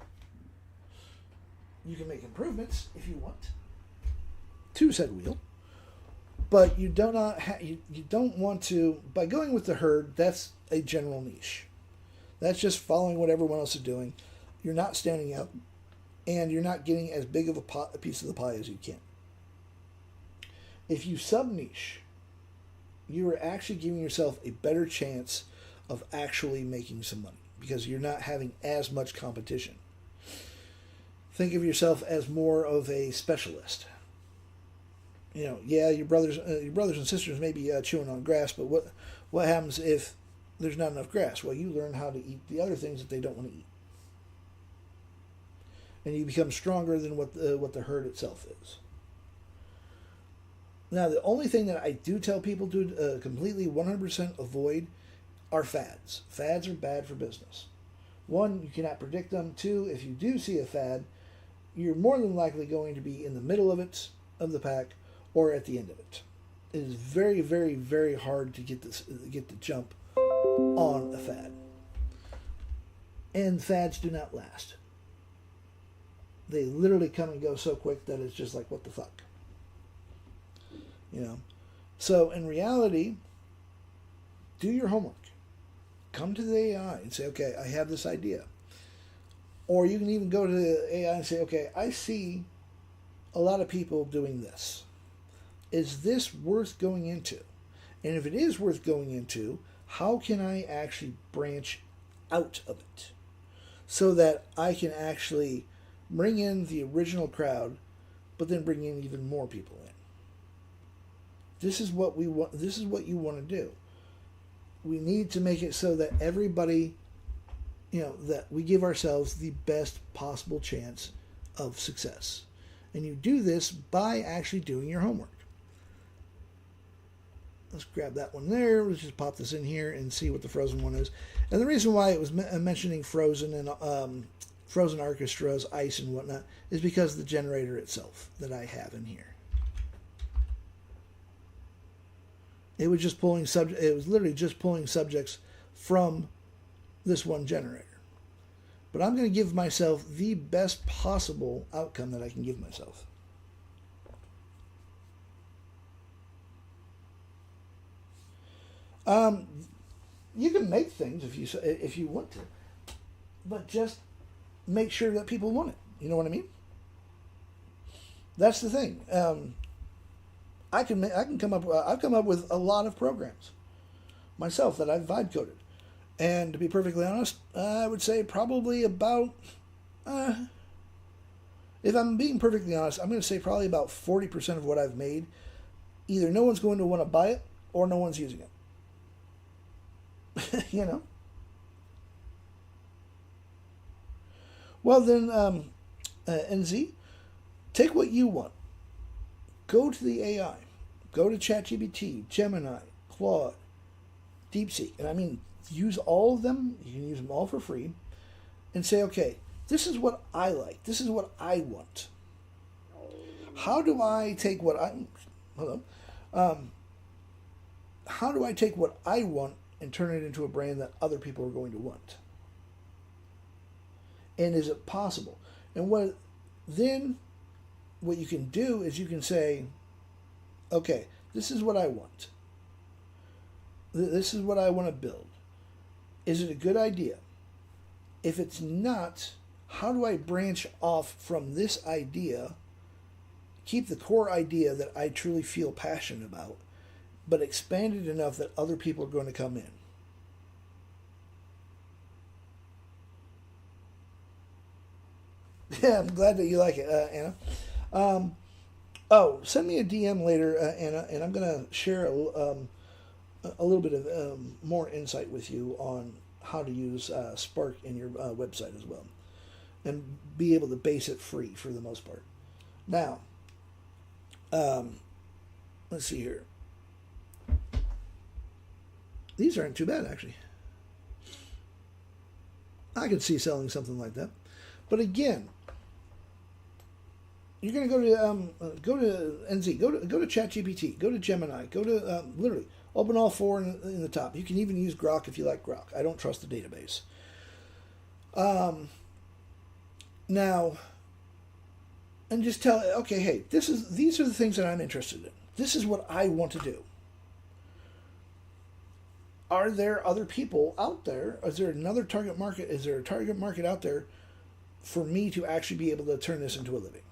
You can make improvements if you want to said wheel, but you don't want to. By going with the herd, that's a general niche. That's just following what everyone else is doing. You're not standing out, and you're not getting as big of a piece of the pie as you can. If you sub-niche, you are actually giving yourself a better chance of actually making some money because you're not having as much competition. Think of yourself as more of a specialist. Your brothers and sisters may be chewing on grass, but what happens if there's not enough grass? Well, you learn how to eat the other things that they don't want to eat, and you become stronger than what the herd itself is. Now, the only thing that I do tell people to completely 100% avoid are fads. Fads are bad for business. 1, you cannot predict them. 2, if you do see a fad, you're more than likely going to be in the middle of the pack, or at the end of it. It is very, very, very hard to get the jump on a fad. And fads do not last. They literally come and go so quick that it's just like, what the fuck? So in reality, do your homework. Come to the AI and say, okay, I have this idea. Or you can even go to the AI and say, okay, I see a lot of people doing this. Is this worth going into? And if it is worth going into, how can I actually branch out of it so that I can actually bring in the original crowd, but then bring in even more people in? This is what we want. This is what you want to do. We need to make it so that everybody, that we give ourselves the best possible chance of success. And you do this by actually doing your homework. Let's grab that one there. Let's just pop this in here and see what the Frozen one is. And the reason why it was mentioning Frozen and Frozen orchestras, ice and whatnot, is because of the generator itself that I have in here. It was just pulling subject. It was literally just pulling subjects from this one generator. But I'm going to give myself the best possible outcome that I can give myself. You can make things if you want to, but just make sure that people want it. You know what I mean? That's the thing. I've come up with a lot of programs myself that I've vibe coded, and to be perfectly honest, I would say probably about, if I'm being perfectly honest, I'm going to say probably about 40% of what I've made, either no one's going to want to buy it or no one's using it. You know. Well then, NZ, take what you want. Go to the AI. Go to ChatGPT, Gemini, Claude, DeepSeek, and I mean use all of them. You can use them all for free, and say, okay, this is what I like. This is what I want. How do I take what I how do I take what I want and turn it into a brand that other people are going to want? And is it possible? And what you can do is you can say, okay, this is what I want. This is what I want to build. Is it a good idea? If it's not, how do I branch off from this idea, keep the core idea that I truly feel passionate about, but expand it enough that other people are going to come in? Yeah, I'm glad that you like it, Anna. Send me a DM later, Anna, and I'm going to share a little bit of more insight with you on how to use Spark in your website as well, and be able to base it free for the most part. Now, let's see here. These aren't too bad, actually. I could see selling something like that. But again, you're going to go to NZ, go to ChatGPT, go to Gemini, go to literally open all four in the top. You can even use Grok if you like Grok. I don't trust the database. Now, and just tell, okay, hey, these are the things that I'm interested in. This is what I want to do. Are there other people out there? Is there another target market? Is there a target market out there for me to actually be able to turn this into a living?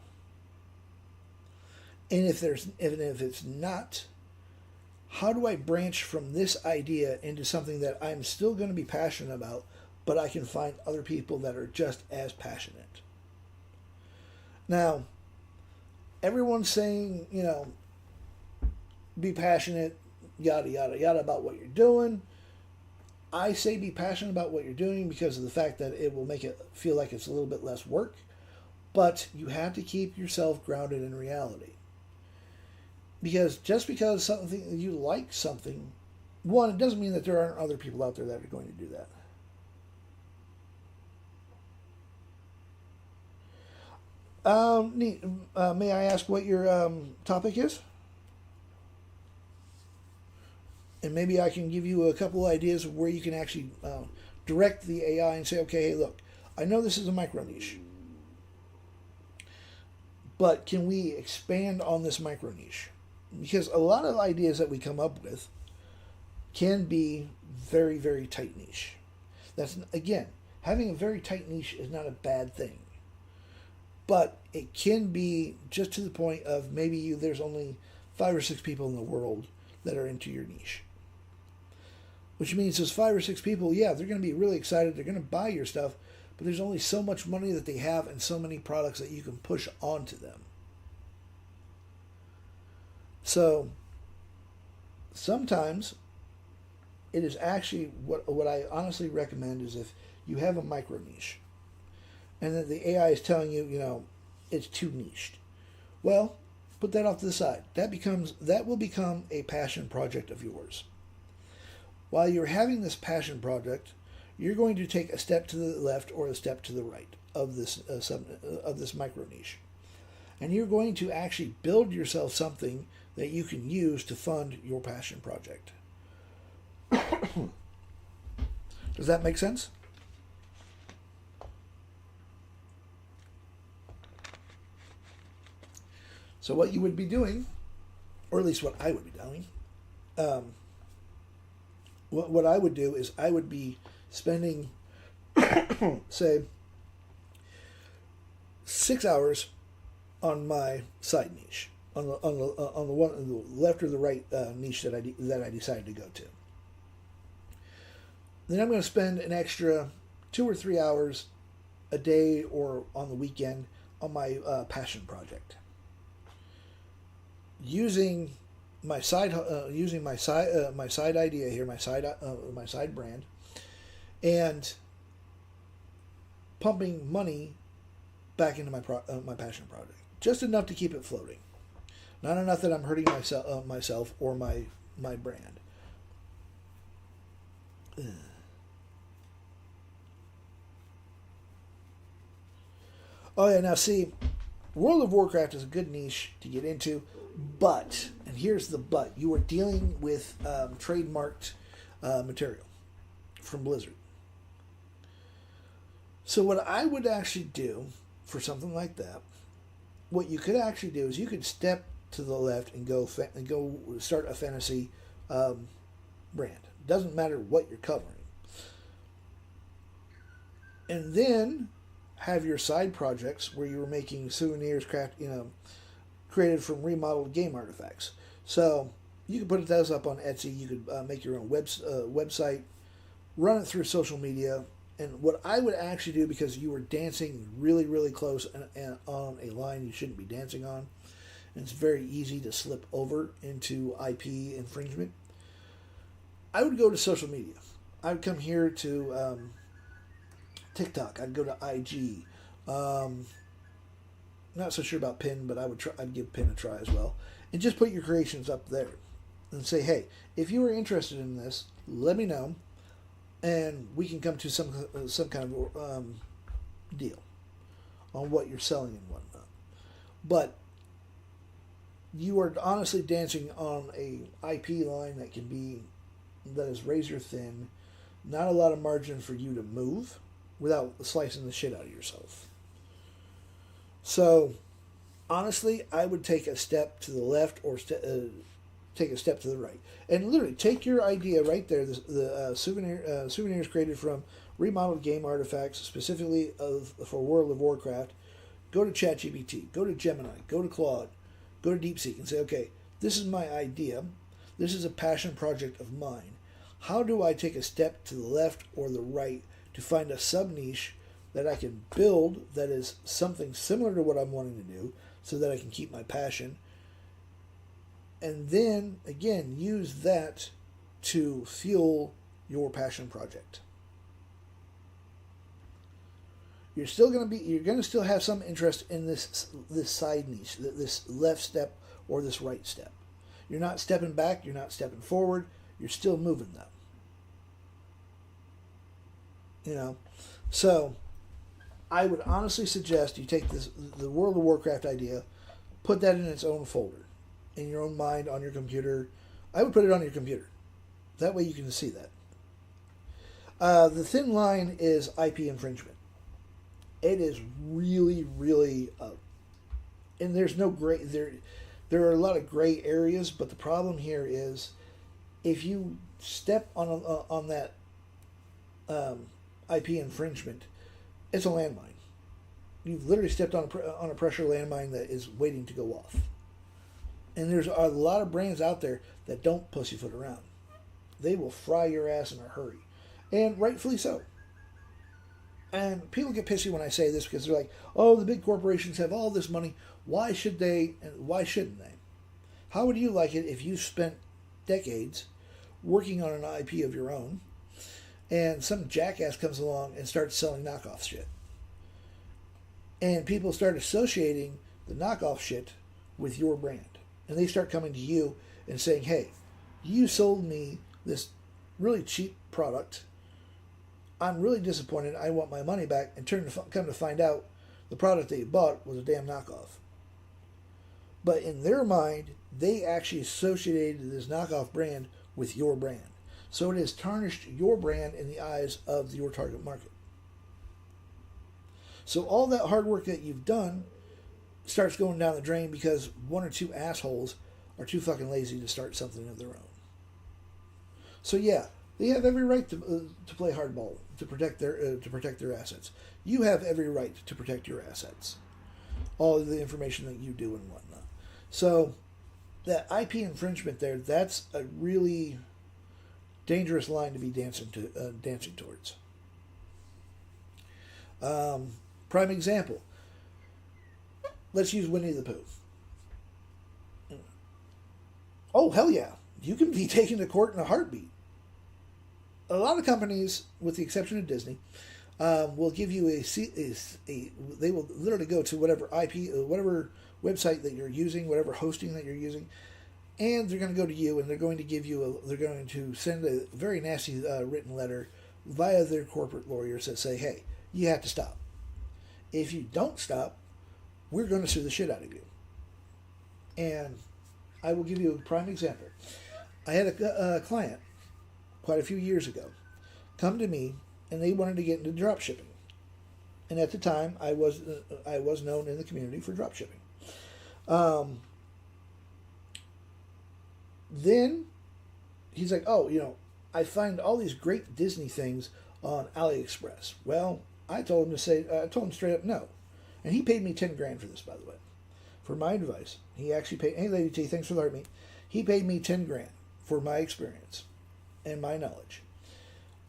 And if it's not, how do I branch from this idea into something that I'm still going to be passionate about, but I can find other people that are just as passionate? Now, everyone's saying, be passionate, yada, yada, yada, about what you're doing. I say be passionate about what you're doing because of the fact that it will make it feel like it's a little bit less work, but you have to keep yourself grounded in reality. Because just because something you like something, one, it doesn't mean that there aren't other people out there that are going to do that. May I ask what your topic is? And maybe I can give you a couple ideas of where you can actually direct the AI and say, okay, hey, look, I know this is a micro niche, but can we expand on this micro niche? Because a lot of ideas that we come up with can be very, very tight niche. That's, again, having a very tight niche is not a bad thing. But it can be just to the point of maybe there's only 5 or 6 people in the world that are into your niche. Which means those 5 or 6 people, yeah, they're going to be really excited. They're going to buy your stuff. But there's only so much money that they have and so many products that you can push onto them. So sometimes it is actually what I honestly recommend is if you have a micro niche and that the AI is telling you, it's too niched. Well, put that off to the side. That will become a passion project of yours. While you're having this passion project, you're going to take a step to the left or a step to the right of this micro niche. And you're going to actually build yourself something that you can use to fund your passion project. Does that make sense? So what you would be doing, or at least what I would be doing, what I would do is I would be spending, say, 6 hours on my side niche, on the one on the left or the right niche that I decided to go to. Then I'm going to spend an extra 2 or 3 hours a day or on the weekend on my passion project, using my side idea here, my side brand, and pumping money back into my passion project, just enough to keep it floating, not enough that I'm hurting myself or my brand. Oh yeah, now see, World of Warcraft is a good niche to get into, but, and here's the but, you are dealing with trademarked material from Blizzard. So what I would actually do for something like that, what you could actually do is you could step to the left and go start a fantasy brand. Doesn't matter what you're covering. And then have your side projects where you were making souvenirs created from remodeled game artifacts. So you could put those up on Etsy. You could make your own website, run it through social media. And what I would actually do, because you were dancing really, really close and on a line you shouldn't be dancing on, and it's very easy to slip over into IP infringement, I would go to social media. I would come here to TikTok. I'd go to IG. Not so sure about Pin, but I'd give Pin a try as well, and just put your creations up there, and say, hey, if you are interested in this, let me know, and we can come to some kind of deal on what you're selling and whatnot. But you are honestly dancing on a IP line that is razor thin, not a lot of margin for you to move without slicing the shit out of yourself. So, honestly, I would take a step to the left or take a step to the right. And literally, take your idea right there, the souvenirs created from remodeled game artifacts, specifically for World of Warcraft. Go to ChatGPT, go to Gemini, go to Claude, go to DeepSeek and say, okay, this is my idea. This is a passion project of mine. How do I take a step to the left or the right to find a sub-niche that I can build that is something similar to what I'm wanting to do so that I can keep my passion? And then, again, use that to fuel your passion project. You're going to still have some interest in this side niche, this left step or this right step. You're not stepping back, you're not stepping forward, you're still moving them. So I would honestly suggest you take the World of Warcraft idea, put that in its own folder, in your own mind, on your computer. I would put it on your computer. That way you can see that. The thin line is IP infringement. It is really, really, and there's no gray, there are a lot of gray areas, but the problem here is if you step on that IP infringement, it's a landmine. You've literally stepped on a pressure landmine that is waiting to go off. And there's a lot of brands out there that don't pussyfoot around. They will fry your ass in a hurry. And rightfully so. And people get pissy when I say this because they're like, oh, the big corporations have all this money. Why should they and why shouldn't they? How would you like it if you spent decades working on an IP of your own and some jackass comes along and starts selling knockoff shit? And people start associating the knockoff shit with your brand. And they start coming to you and saying, hey, you sold me this really cheap product. I'm really disappointed. I want my money back. And come to find out, the product that you bought was a damn knockoff. But in their mind, they actually associated this knockoff brand with your brand. So it has tarnished your brand in the eyes of your target market. So all that hard work that you've done starts going down the drain because one or two assholes are too fucking lazy to start something of their own. So yeah, they have every right to play hardball to protect their assets. You have every right to protect your assets, all of the information that you do and whatnot. So that IP infringement there, that's a really dangerous line to be dancing towards. Prime example. Let's use Winnie the Pooh. Oh, hell yeah. You can be taken to court in a heartbeat. A lot of companies, with the exception of Disney, will give you they will literally go to whatever IP, whatever website that you're using, whatever hosting that you're using, and they're going to go to you and they're going to send a very nasty written letter via their corporate lawyers that say, hey, you have to stop. If you don't stop, we're going to sue the shit out of you. And I will give you a prime example. I had a client quite a few years ago come to me, and they wanted to get into drop shipping. And at the time, I was known in the community for drop shipping. Then he's like, oh, I find all these great Disney things on AliExpress. Well, I told him straight up no. And he paid me 10 grand for this, by the way, for my advice. He actually paid, hey, Lady T, thanks for the heartbeat. He paid me 10 grand for my experience and my knowledge.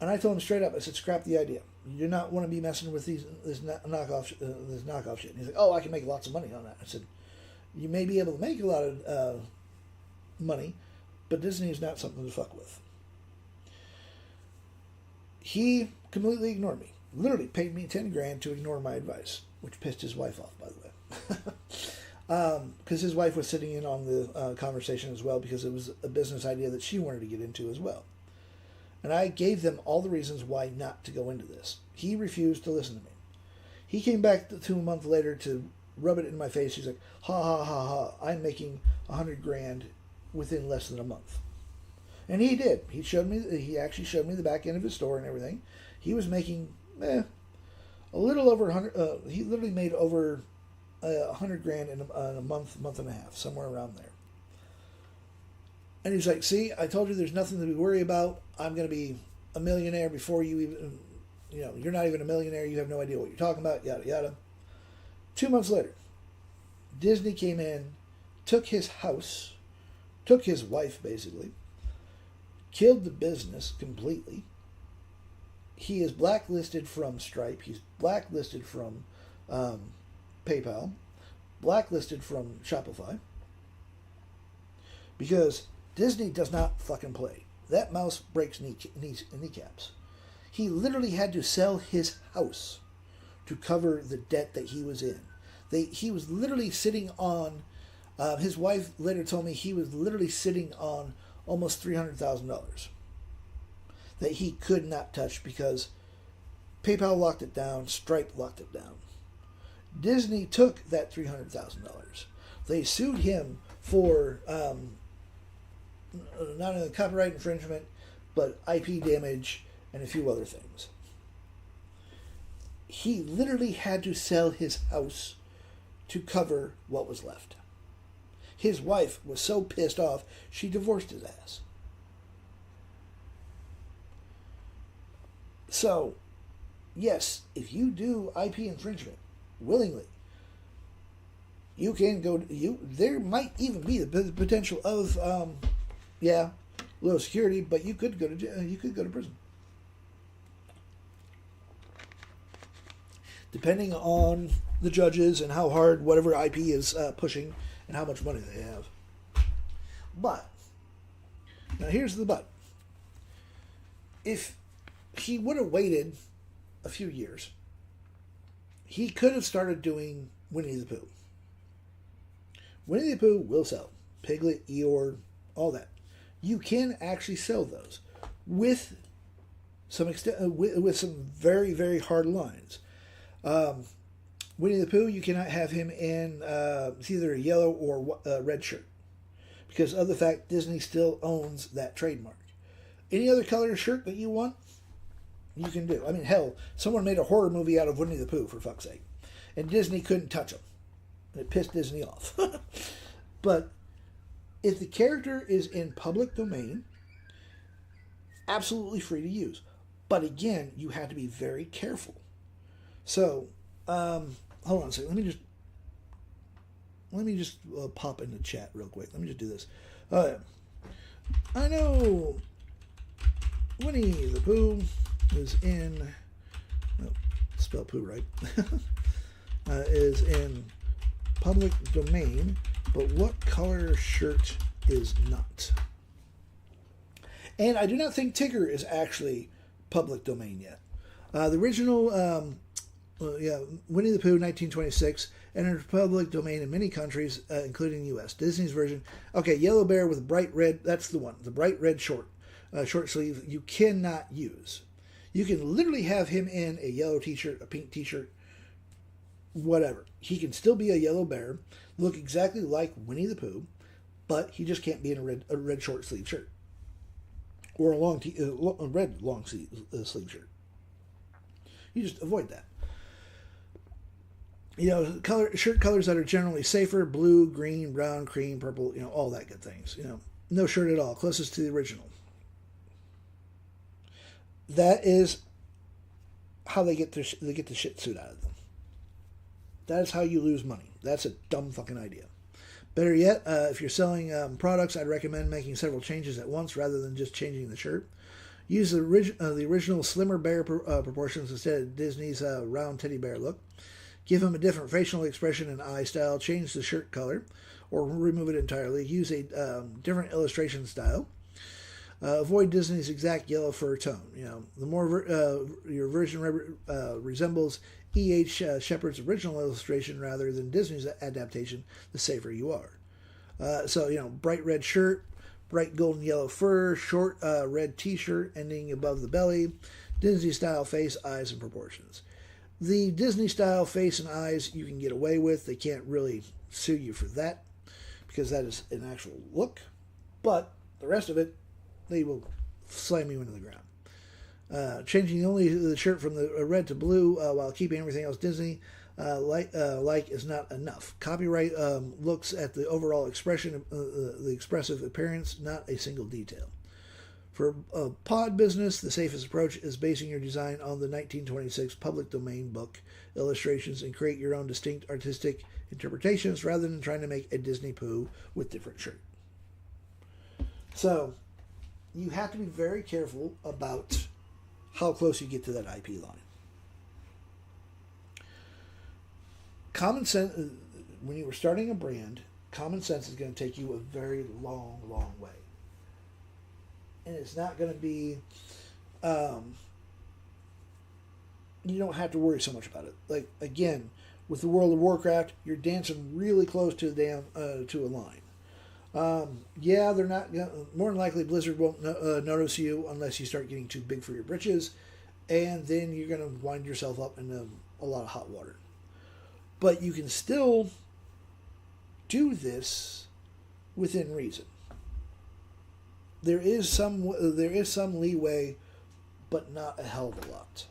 And I told him straight up, I said, scrap the idea. You do not want to be messing with this knockoff shit. And he's like, oh, I can make lots of money on that. I said, you may be able to make a lot of money, but Disney is not something to fuck with. He completely ignored me. Literally paid me 10 grand to ignore my advice, which pissed his wife off, by the way. Because his wife was sitting in on the conversation as well, because it was a business idea that she wanted to get into as well. And I gave them all the reasons why not to go into this. He refused to listen to me. He came back to a month later to rub it in my face. He's like, ha ha ha ha, I'm making 100 grand within less than a month. And he did. He actually showed me the back end of his store and everything. He was making a little over 100. He literally made over 100 grand in a month and a half, somewhere around there. And he's like, see, I told you there's nothing to be worried about. I'm going to be a millionaire before you even, you're not even a millionaire. You have no idea what you're talking about, yada, yada. 2 months later, Disney came in, took his house, took his wife, basically, killed the business completely. He is blacklisted from Stripe. He's blacklisted from PayPal, blacklisted from Shopify, because Disney does not fucking play. That mouse breaks kneecaps. He literally had to sell his house to cover the debt that he was in. He was literally sitting on, his wife later told me he was literally sitting on almost $300,000 that he could not touch because PayPal locked it down, Stripe locked it down. Disney took that $300,000. They sued him for not only copyright infringement, but IP damage and a few other things. He literally had to sell his house to cover what was left. His wife was so pissed off, she divorced his ass. So, yes, if you do IP infringement willingly, you can go. There might even be the potential of, low security, but you could go to jail, you could go to prison, depending on the judges and how hard whatever IP is pushing and how much money they have. But now here's the but. If he would have waited a few years, he could have started doing Winnie the Pooh. Winnie the Pooh will sell. Piglet, Eeyore, all that. You can actually sell those with some with some very, very hard lines. Winnie the Pooh, you cannot have him in it's either a yellow or red shirt because of the fact Disney still owns that trademark. Any other color shirt that you want, you can do. I mean, hell, someone made a horror movie out of Winnie the Pooh, for fuck's sake. And Disney couldn't touch him. It pissed Disney off. But if the character is in public domain, absolutely free to use. But again, you have to be very careful. So, hold on a second. Let me just pop in the chat real quick. Let me just do this. I know Winnie the Pooh is in... Oh, spell poo right. Is in public domain, but what color shirt is not? And I do not think Tigger is actually public domain yet. The original, Winnie the Pooh, 1926, entered public domain in many countries, including the U.S. Disney's version, yellow bear with bright red, that's the one, the bright red short sleeve, you cannot use. You can literally have him in a yellow t-shirt, a pink t-shirt, whatever. He can still be a yellow bear, look exactly like Winnie the Pooh, but he just can't be in a red short sleeve shirt or a red long sleeve shirt. You just avoid that. Shirt colors that are generally safer: blue, green, brown, cream, purple. All that good things. No shirt at all, closest to the original. That is how they get the shit suit out of them. That is how you lose money. That's a dumb fucking idea. Better yet, if you're selling products, I'd recommend making several changes at once rather than just changing the shirt. Use the original slimmer bear proportions instead of Disney's round teddy bear look. Give him a different facial expression and eye style. Change the shirt color or remove it entirely. Use a different illustration style. Avoid Disney's exact yellow fur tone. The more your version resembles E.H. Shepard's original illustration rather than Disney's adaptation, the safer you are. Bright red shirt, bright golden yellow fur, short red t-shirt ending above the belly, Disney-style face, eyes, and proportions. The Disney-style face and eyes you can get away with. They can't really sue you for that because that is an actual look. But the rest of it, they will slam you into the ground. Changing only the shirt from the red to blue while keeping everything else Disney like is not enough. Copyright looks at the overall expression, the expressive appearance, not a single detail. For a pod business, the safest approach is basing your design on the 1926 public domain book illustrations and create your own distinct artistic interpretations rather than trying to make a Disney Pooh with different shirt. So, you have to be very careful about how close you get to that IP line. Common sense, when you were starting a brand, common sense is going to take you a very long, long way. And it's not going to be, you don't have to worry so much about it. Like, again, with the World of Warcraft, you're dancing really close to to a line. They're not, more than likely Blizzard won't notice you unless you start getting too big for your britches, and then you're going to wind yourself up in a lot of hot water. But you can still do this within reason. There is some leeway, but not a hell of a lot.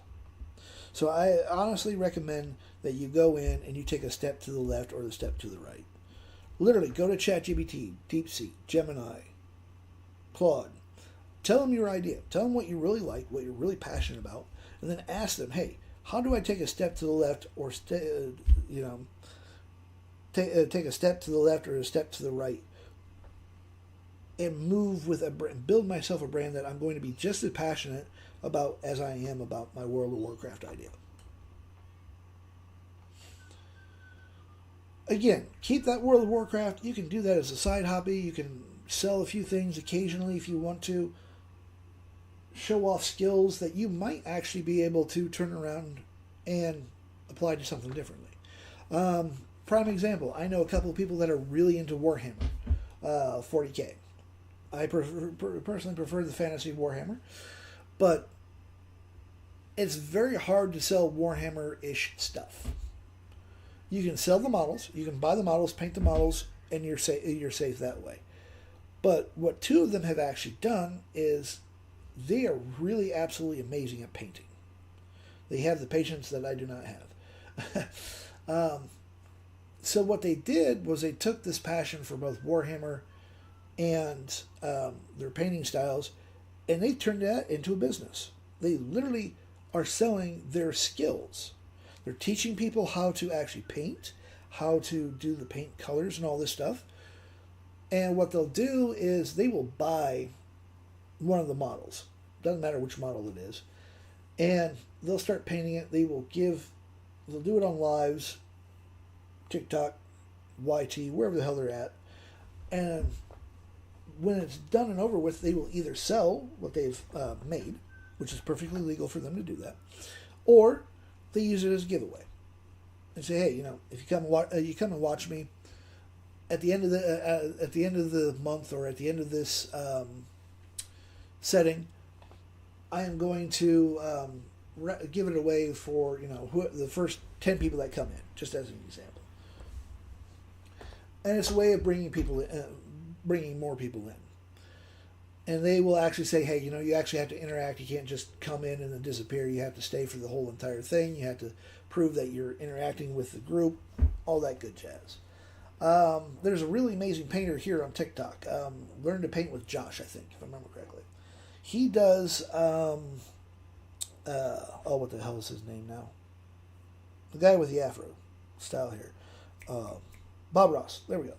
So I honestly recommend that you go in and you take a step to the left or the step to the right. Literally, go to ChatGPT, DeepSeek, Gemini, Claude. Tell them your idea. Tell them what you really like, what you're really passionate about, and then ask them, hey, how do I take a step to the left or take a step to the left or a step to the right and move with a brand, build myself a brand that I'm going to be just as passionate about as I am about my World of Warcraft idea. Again, keep that World of Warcraft. You can do that as a side hobby. You can sell a few things occasionally if you want to. Show off skills that you might actually be able to turn around and apply to something differently. Prime example, I know a couple of people that are really into Warhammer 40K. I personally prefer the fantasy Warhammer, but it's very hard to sell Warhammer-ish stuff. You can sell the models, you can buy the models, paint the models, and you're safe that way. But what two of them have actually done is they are really absolutely amazing at painting. They have the patience that I do not have. So what they did was they took this passion for both Warhammer and their painting styles, and they turned that into a business. They literally are selling their skills. They're teaching people how to actually paint, how to do the paint colors and all this stuff. And what they'll do is they will buy one of the models. Doesn't matter which model it is. And they'll start painting it. They'll do it on lives, TikTok, YT, wherever the hell they're at. And when it's done and over with, they will either sell what they've made, which is perfectly legal for them to do that, or they use it as a giveaway and say, hey, if you come and watch me at the end of the month or at the end of this setting, I am going to give it away for the first 10 people that come in, just as an example. And it's a way of bringing more people in. And they will actually say, hey, you actually have to interact. You can't just come in and then disappear. You have to stay for the whole entire thing. You have to prove that you're interacting with the group, all that good jazz. There's a really amazing painter here on TikTok. Learn to Paint with Josh, I think, if I remember correctly. He does, what the hell is his name now? The guy with the afro style hair. Bob Ross. There we go.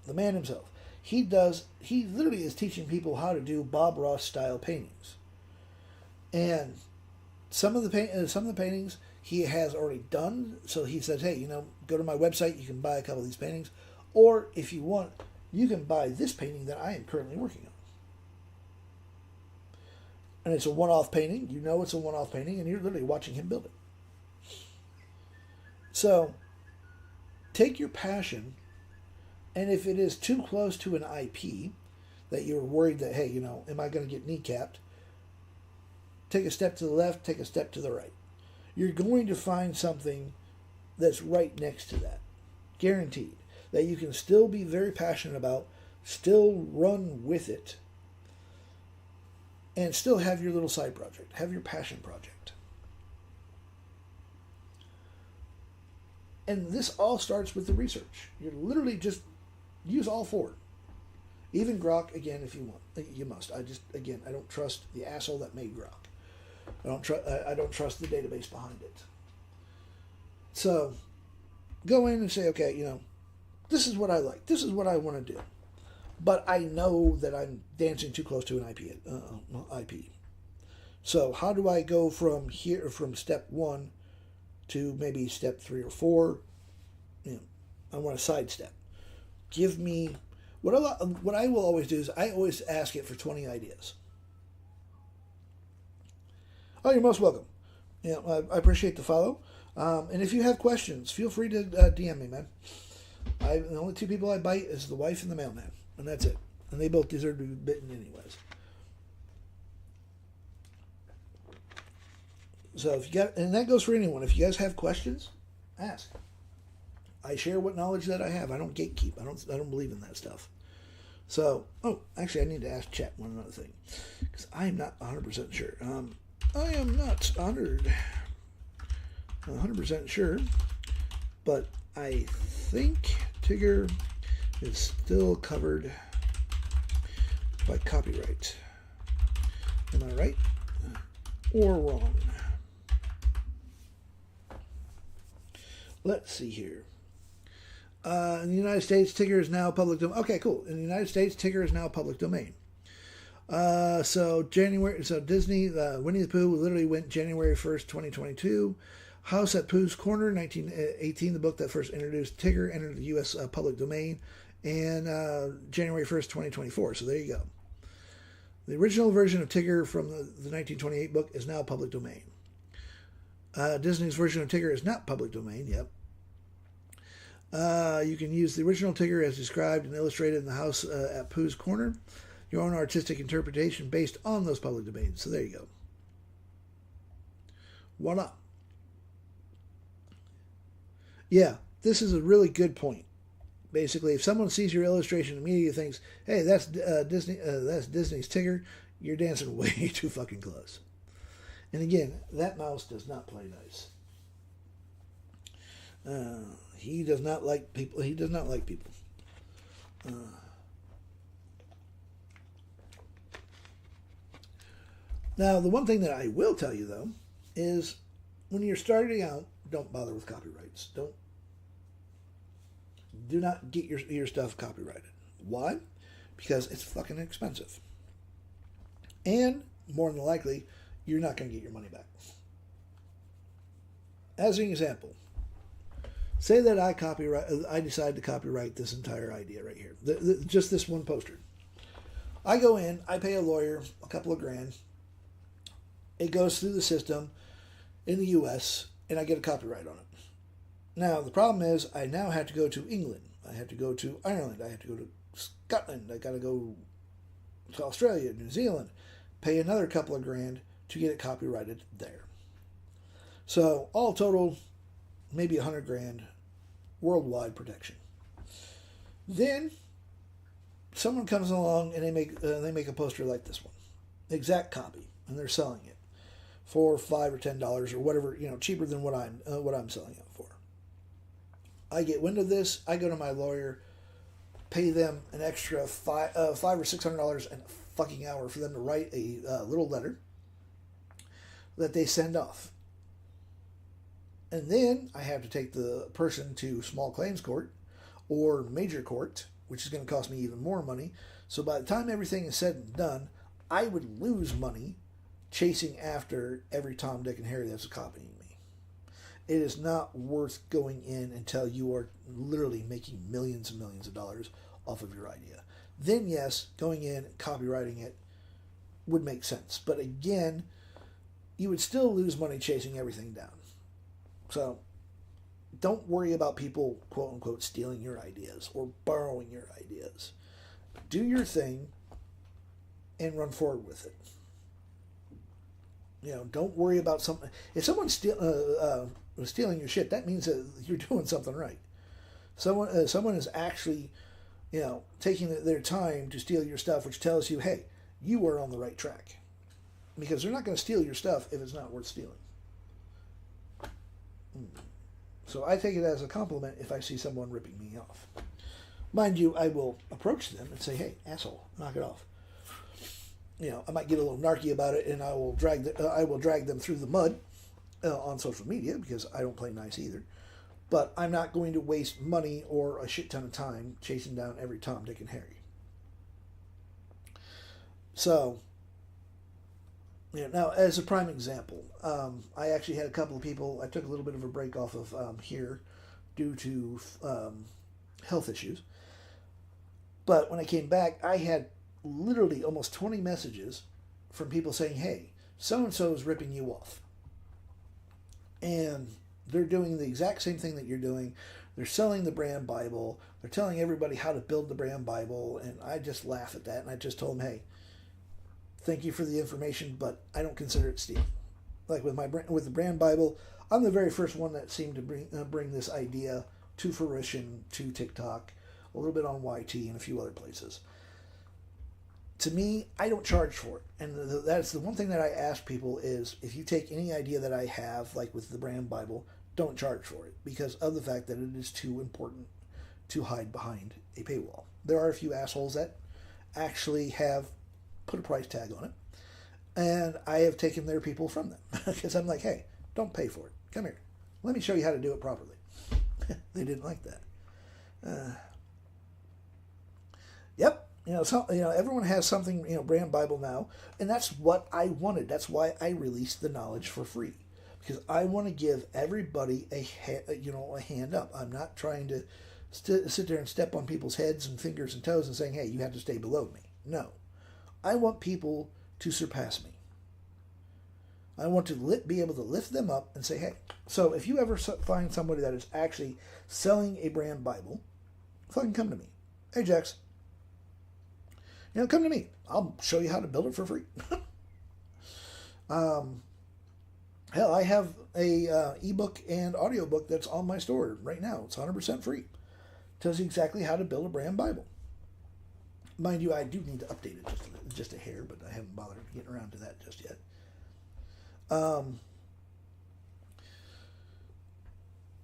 The man himself. He literally is teaching people how to do Bob Ross style paintings. And some of the paintings he has already done. So he says, hey, go to my website. You can buy a couple of these paintings. Or if you want, you can buy this painting that I am currently working on. And it's a one-off painting. It's a one-off painting, and you're literally watching him build it. So take your passion, and if it is too close to an IP that you're worried that, hey, am I going to get kneecapped? Take a step to the left, take a step to the right. You're going to find something that's right next to that. Guaranteed. That you can still be very passionate about, still run with it, and still have your little side project, have your passion project. And this all starts with the research. You literally just use all four. Even Grok, again, if you want. You must. I don't trust the asshole that made Grok. I don't trust the database behind it. So, go in and say, okay, this is what I like. This is what I want to do. But I know that I'm dancing too close to an IP. So how do I go from step 1 to maybe step 3 or 4? I want a sidestep. Give me what I will always do is I always ask it for 20 ideas. Oh, you're most welcome. I appreciate the follow. And if you have questions, feel free to DM me, man. The only two people I bite is the wife and the mailman. And that's it. And they both deserve to be bitten anyways. So and that goes for anyone. If you guys have questions, ask. I share what knowledge that I have. I don't gatekeep. I don't believe in that stuff. So, actually, I need to ask Chet one other thing, because I am not 100% sure. I am not 100% sure, but I think Tigger is still covered by copyright. Am I right or wrong? Let's see here. In the United States, Tigger is now public domain. Okay, cool. In the United States, Tigger is now public domain. So Disney, Winnie the Pooh literally went January 1st, 2022. House at Pooh's Corner, 1918, the book that first introduced Tigger, entered the U.S. Public domain, and January 1st, 2024. So there you go. The original version of Tigger from the 1928 book is now public domain. Disney's version of Tigger is not public domain, yep. You can use the original Tigger as described and illustrated in the House at Pooh's Corner. Your own artistic interpretation based on those public domains. So there you go. Voila. Yeah, this is a really good point. Basically, if someone sees your illustration and immediately thinks, "Hey, that's Disney, that's Disney's Tigger," you're dancing way too fucking close. And again, that mouse does not play nice. He does not like people. He does not like people. Now, the one thing that I will tell you though is, when you're starting out, don't bother with copyrights. Do not get your stuff copyrighted. Why? Because it's fucking expensive. And more than likely, you're not going to get your money back. As an example, say that I decide to copyright this entire idea right here. Just this one poster. I go in, I pay a lawyer a couple of grand. It goes through the system in the US, and I get a copyright on it. Now, the problem is, I now have to go to England. I have to go to Ireland. I have to go to Scotland. I got to go to Australia, New Zealand, pay another couple of grand to get it copyrighted there. So, all total, maybe 100 grand worldwide protection. Then, someone comes along and they make a poster like this one, exact copy, and they're selling it for $5 or $10 or whatever, cheaper than what I'm selling it for. I get wind of this. I go to my lawyer, pay them an extra $500 or $600 a fucking hour for them to write a little letter that they send off. And then I have to take the person to small claims court or major court, which is going to cost me even more money. So by the time everything is said and done, I would lose money chasing after every Tom, Dick, and Harry that's copying me. It is not worth going in until you are literally making millions and millions of dollars off of your idea. Then yes, going in and copywriting it would make sense. But again, you would still lose money chasing everything down. So don't worry about people, quote unquote, stealing your ideas or borrowing your ideas. Do your thing and run forward with it. Don't worry about something. If someone's stealing your shit, that means that you're doing something right. Someone is actually, taking their time to steal your stuff, which tells you, hey, you are on the right track. Because they're not going to steal your stuff if it's not worth stealing. So I take it as a compliment if I see someone ripping me off. Mind you, I will approach them and say, hey, asshole, knock it off. I might get a little narky about it, and I will drag them through the mud on social media, because I don't play nice either. But I'm not going to waste money or a shit ton of time chasing down every Tom, Dick, and Harry. So, now as a prime example, I actually had a couple of people. I took a little bit of a break off of here due to health issues. But when I came back, I had literally almost 20 messages from people saying, hey, so-and-so is ripping you off. And they're doing the exact same thing that you're doing. They're selling the brand Bible. They're telling everybody how to build the brand Bible. And I just laugh at that. And I just told them, hey, thank you for the information, but I don't consider it stealing. Like with the brand Bible, I'm the very first one that seemed to bring this idea to fruition, to TikTok, a little bit on YT and a few other places. To me, I don't charge for it. And that's the one thing that I ask people is, if you take any idea that I have, like with the brand Bible, don't charge for it, because of the fact that it is too important to hide behind a paywall. There are a few assholes that actually have put a price tag on it, and I have taken their people from them because I'm like, hey, don't pay for it. Come here. Let me show you how to do it properly. They didn't like that. Yep. Everyone has something, brand Bible now, and that's what I wanted. That's why I released the knowledge for free, because I want to give everybody a hand up. I'm not trying to sit there and step on people's heads and fingers and toes and saying, hey, you have to stay below me. No. I want people to surpass me. I want to be able to lift them up and say, hey, so if you ever find somebody that is actually selling a brand Bible, fucking come to me. Hey, Jax. Come to me. I'll show you how to build it for free. Hell, I have a ebook and audiobook that's on my store right now. It's 100% free. Tells you exactly how to build a brand Bible. Mind you, I do need to update it just a hair, but I haven't bothered getting around to that just yet.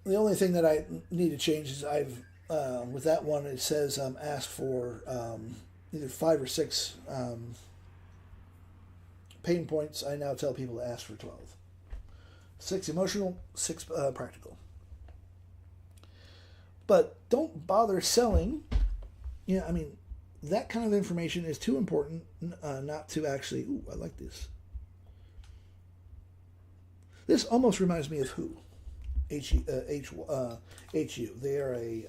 The only thing that I need to change is with that one, it says ask for either 5 or 6 pain points. I now tell people to ask for 12. 6 emotional, 6 practical. But don't bother selling. I mean, that kind of information is too important not to actually. Ooh, I like this. This almost reminds me of Who. HU. They are a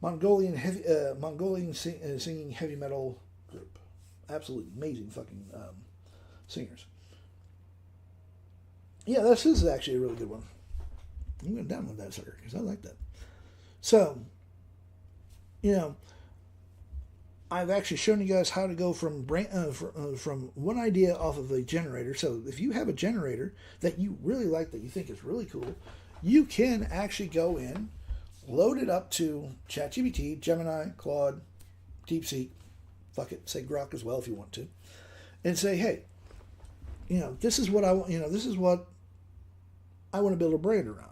Mongolian singing heavy metal group. Absolutely amazing fucking singers. Yeah, this is actually a really good one. I'm going to download that sucker because I like that. So, I've actually shown you guys how to go from one idea off of a generator. So if you have a generator that you really like, that you think is really cool, you can actually go in, load it up to ChatGPT, Gemini, Claude, DeepSeek, fuck it, say Grok as well if you want to, and say, hey, this is what I want. This is what I want to build a brand around.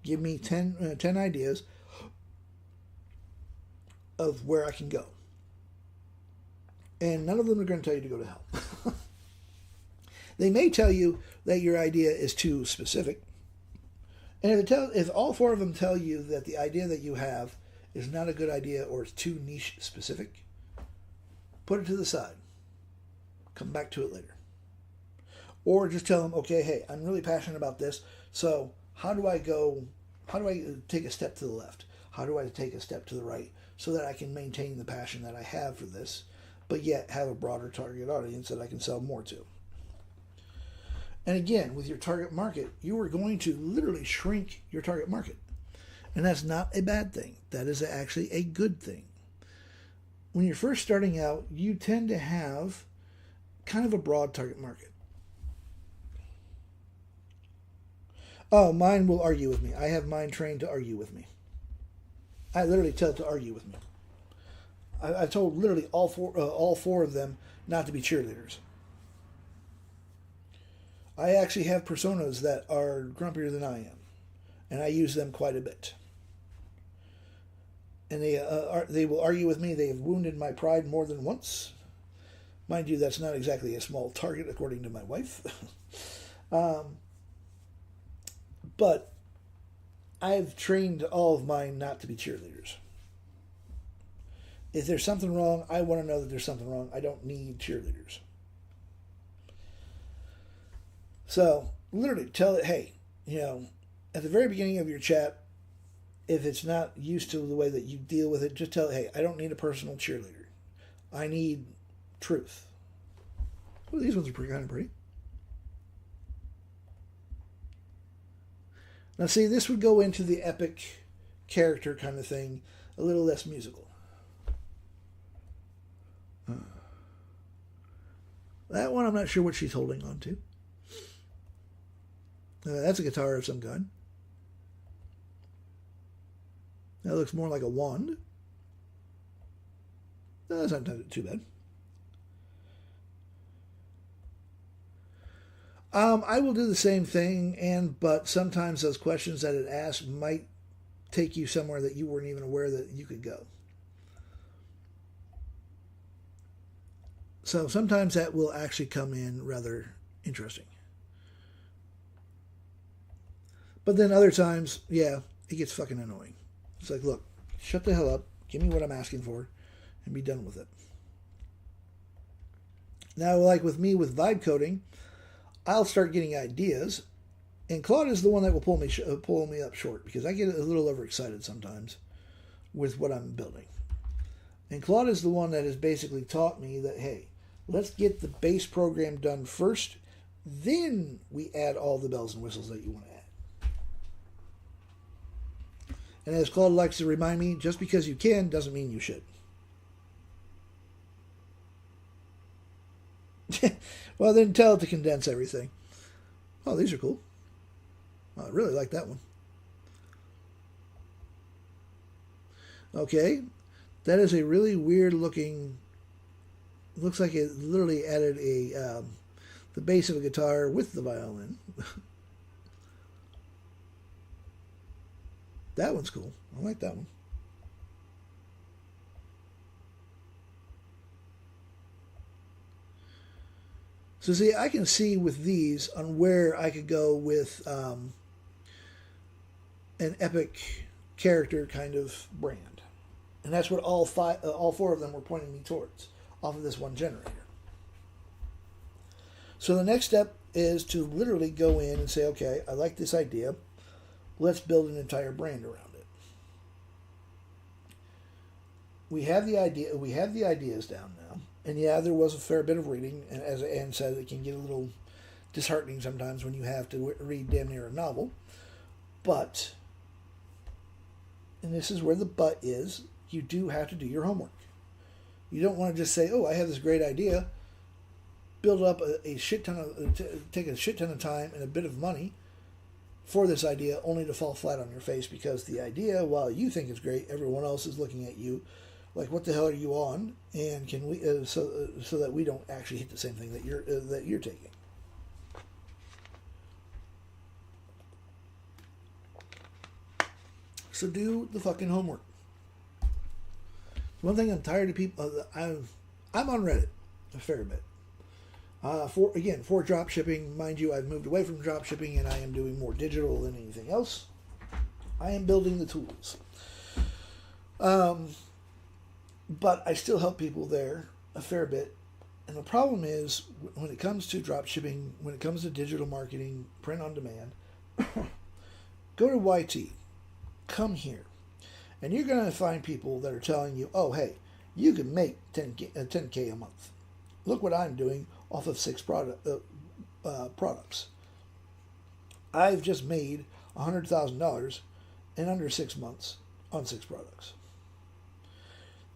Give me 10 ideas of where I can go. And none of them are going to tell you to go to hell. They may tell you that your idea is too specific. And if all 4 of them tell you that the idea that you have is not a good idea or it's too niche specific, put it to the side. Come back to it later. Or just tell them, okay, hey, I'm really passionate about this, so how do I take a step to the left? How do I take a step to the right so that I can maintain the passion that I have for this, but yet have a broader target audience that I can sell more to? And again, with your target market, you are going to literally shrink your target market. And that's not a bad thing. That is actually a good thing. When you're first starting out, you tend to have kind of a broad target market. Oh, mine will argue with me. I have mine trained to argue with me. I literally tell it to argue with me. I told literally all four of them not to be cheerleaders. I actually have personas that are grumpier than I am, and I use them quite a bit. And they will argue with me. They have wounded my pride more than once. Mind you, that's not exactly a small target, according to my wife. But I've trained all of mine not to be cheerleaders. If there's something wrong, I want to know that there's something wrong. I don't need cheerleaders. So, literally, tell it, hey, at the very beginning of your chat, if it's not used to the way that you deal with it, just tell it, hey, I don't need a personal cheerleader. I need truth. Well, these ones are kind of pretty. Now, see, this would go into the epic character kind of thing, a little less musical. That one, I'm not sure what she's holding on to. That's a guitar of some kind. That looks more like a wand. No, that's not too bad. I will do the same thing, but sometimes those questions that it asks might take you somewhere that you weren't even aware that you could go. So sometimes that will actually come in rather interesting. But then other times, yeah, it gets fucking annoying. It's like, look, shut the hell up, give me what I'm asking for, and be done with it. Now, like with me with vibe coding, I'll start getting ideas, and Claude is the one that will pull me up short, because I get a little overexcited sometimes with what I'm building. And Claude is the one that has basically taught me that, hey, let's get the base program done first, then we add all the bells and whistles that you want to add. And as Claude likes to remind me, just because you can doesn't mean you should. Well, then tell it to condense everything. Oh, these are cool. I really like that one. Okay, that is a really weird looking. Looks like it literally added the bass of a guitar with the violin. That one's cool. I like that one. So see, I can see with these on where I could go with an epic character kind of brand, and that's what all four of them were pointing me towards off of this one generator. So the next step is to literally go in and say, okay, I like this idea. Let's build an entire brand around it. We have the idea. We have the ideas down now. And yeah, there was a fair bit of reading, and as Ann said, it can get a little disheartening sometimes when you have to read damn near a novel. But, and this is where the but is, you do have to do your homework. You don't want to just say, oh, I have this great idea, build up a shit ton of, take a shit ton of time and a bit of money for this idea, only to fall flat on your face because the idea, while you think it's great, everyone else is looking at you like, what the hell are you on? And can we so that we don't actually hit the same thing that you're taking. So do the fucking homework. One thing I'm tired of people. I'm on Reddit a fair bit. For drop shipping, mind you, I've moved away from drop shipping and I am doing more digital than anything else. I am building the tools. But I still help people there a fair bit. And the problem is, when it comes to drop shipping, when it comes to digital marketing, print on demand, go to YT. Come here. And you're going to find people that are telling you, oh, hey, you can make 10K a month. Look what I'm doing off of 6 products. I've just made $100,000 in under 6 months on 6 products.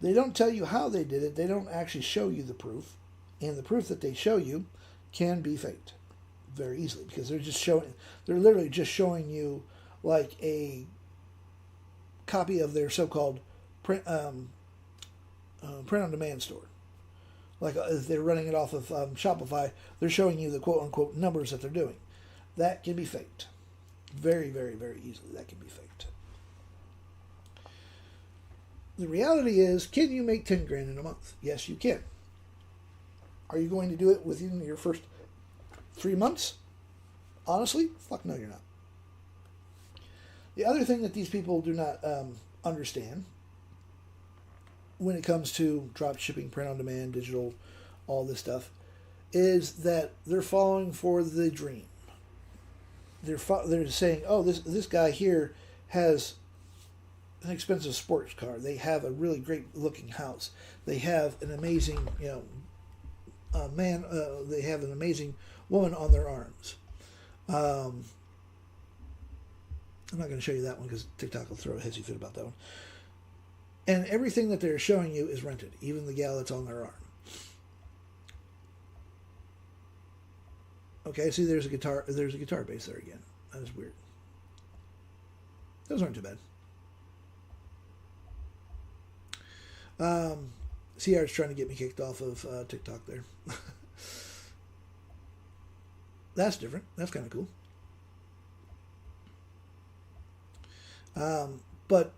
They don't tell you how they did it. They don't actually show you the proof. And the proof that they show you can be faked very easily because they're literally just showing you like a copy of their so-called print on demand store. Like if they're running it off of Shopify, they're showing you the quote-unquote numbers that they're doing. That can be faked. Very, very, very easily that can be faked. The reality is, can you make 10 grand in a month? Yes, you can. Are you going to do it within your first 3 months? Honestly, fuck no, you're not. The other thing that these people do not understand when it comes to drop shipping, print on demand, digital, all this stuff, is that they're falling for the dream. They're saying, oh, this guy here has an expensive sports car. They have a really great looking house. They have an amazing, man. They have an amazing woman on their arms. I'm not going to show you that one because TikTok will throw a hissy fit about that one. And everything that they're showing you is rented, even the gal that's on their arm. Okay, see, there's a guitar bass there again. That is weird. Those aren't too bad. CR's trying to get me kicked off of TikTok there. That's different. That's kind of cool. But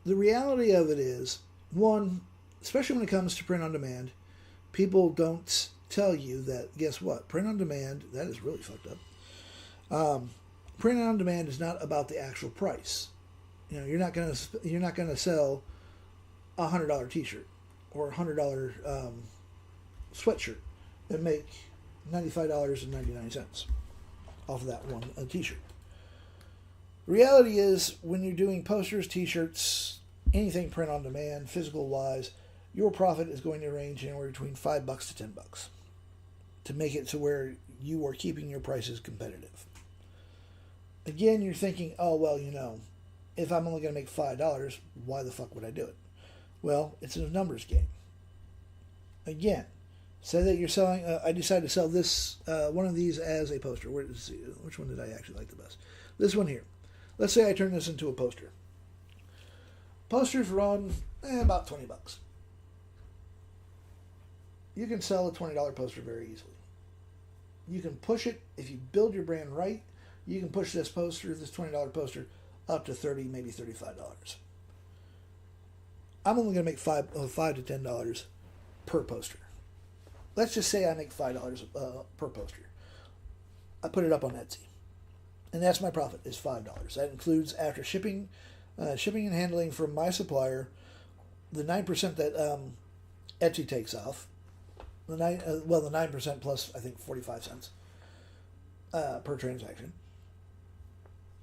the reality of it is, one, especially when it comes to print on demand, people don't tell you that, guess what? Print on demand, that is really fucked up. Print on demand is not about the actual price. You're not gonna sell a $100 t-shirt or a $100 sweatshirt and make $95.99 off of that one t-shirt. Reality is, when you're doing posters, t-shirts, anything print on demand, physical wise, your profit is going to range anywhere between $5 to $10 to make it to where you are keeping your prices competitive. Again, you're thinking, oh, well, if I'm only going to make $5, why the fuck would I do it? Well, it's a numbers game. Again, Say that you're selling. I decided to sell this one of these as a poster. Which one did I actually like the best? This one here. Let's say I turn this into a poster. Posters run about $20. You can sell a $20 poster very easily. You can push it if you build your brand right. You can push this poster, this $20 poster, up to $30, maybe $35. I'm only going to make $5 to $10 per poster. Let's just say I make $5 per poster. I put it up on Etsy, and that's my profit is $5. That includes after shipping and handling from my supplier, the 9% that Etsy takes off. The 9% plus I think 45 cents per transaction.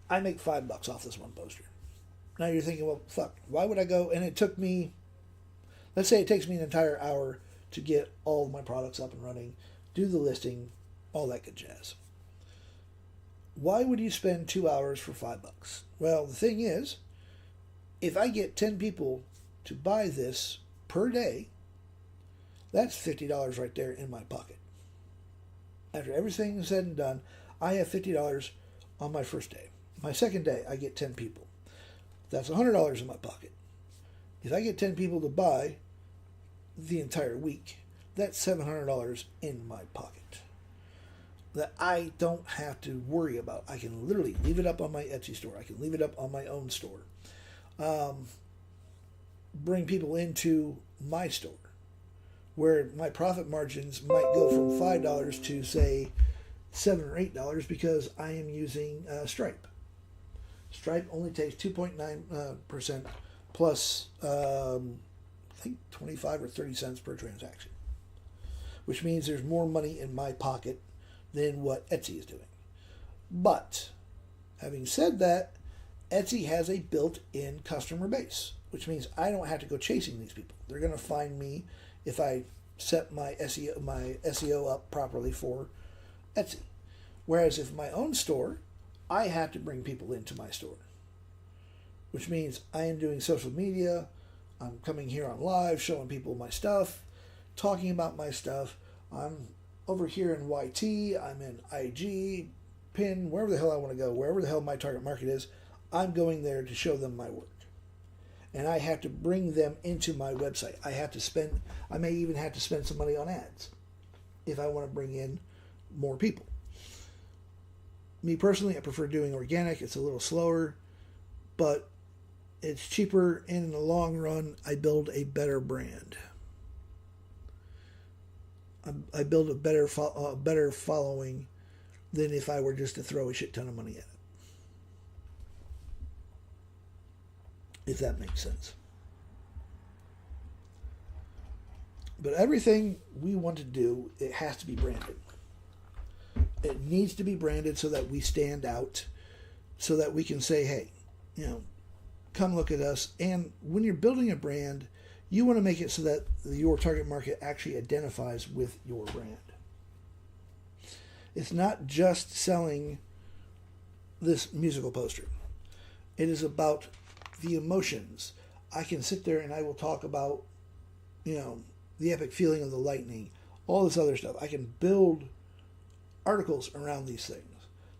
I make $5 off this one poster. Now you're thinking, well, fuck, why would I go? And it took me, let's say it takes me an entire hour to get all of my products up and running, do the listing, all that good jazz. Why would you spend 2 hours for $5? Well, the thing is, if I get 10 people to buy this per day, that's $50 right there in my pocket. After everything is said and done, I have $50 on my first day. My second day, I get 10 people. That's $100 in my pocket. If I get 10 people to buy the entire week, that's $700 in my pocket that I don't have to worry about. I can literally leave it up on my Etsy store. I can leave it up on my own store. Bring people into my store where my profit margins might go from $5 to say $7 or $8 because I am using Stripe. Stripe only takes 2.9% plus I think 25 or 30 cents per transaction, which means there's more money in my pocket than what Etsy is doing. But having said that, Etsy has a built-in customer base, which means I don't have to go chasing these people. They're going to find me if I set my SEO up properly for Etsy. Whereas if my own store, I have to bring people into my store, which means I am doing social media. I'm coming here on live, showing people my stuff, talking about my stuff. I'm over here in YT. I'm in IG, Pin, wherever the hell I want to go, wherever the hell my target market is. I'm going there to show them my work. And I have to bring them into my website. I may even have to spend some money on ads if I want to bring in more people. Me personally, I prefer doing organic. It's a little slower, but it's cheaper, and in the long run, I build a better brand. I build a better following than if I were just to throw a shit ton of money at it. If that makes sense. But everything we want to do, it has to be branded. It needs to be branded so that we stand out, so that we can say, hey, come look at us. And when you're building a brand, you want to make it so that your target market actually identifies with your brand. It's not just selling this musical poster. It is about the emotions. I can sit there and I will talk about, the epic feeling of the lightning, all this other stuff. I can build articles around these things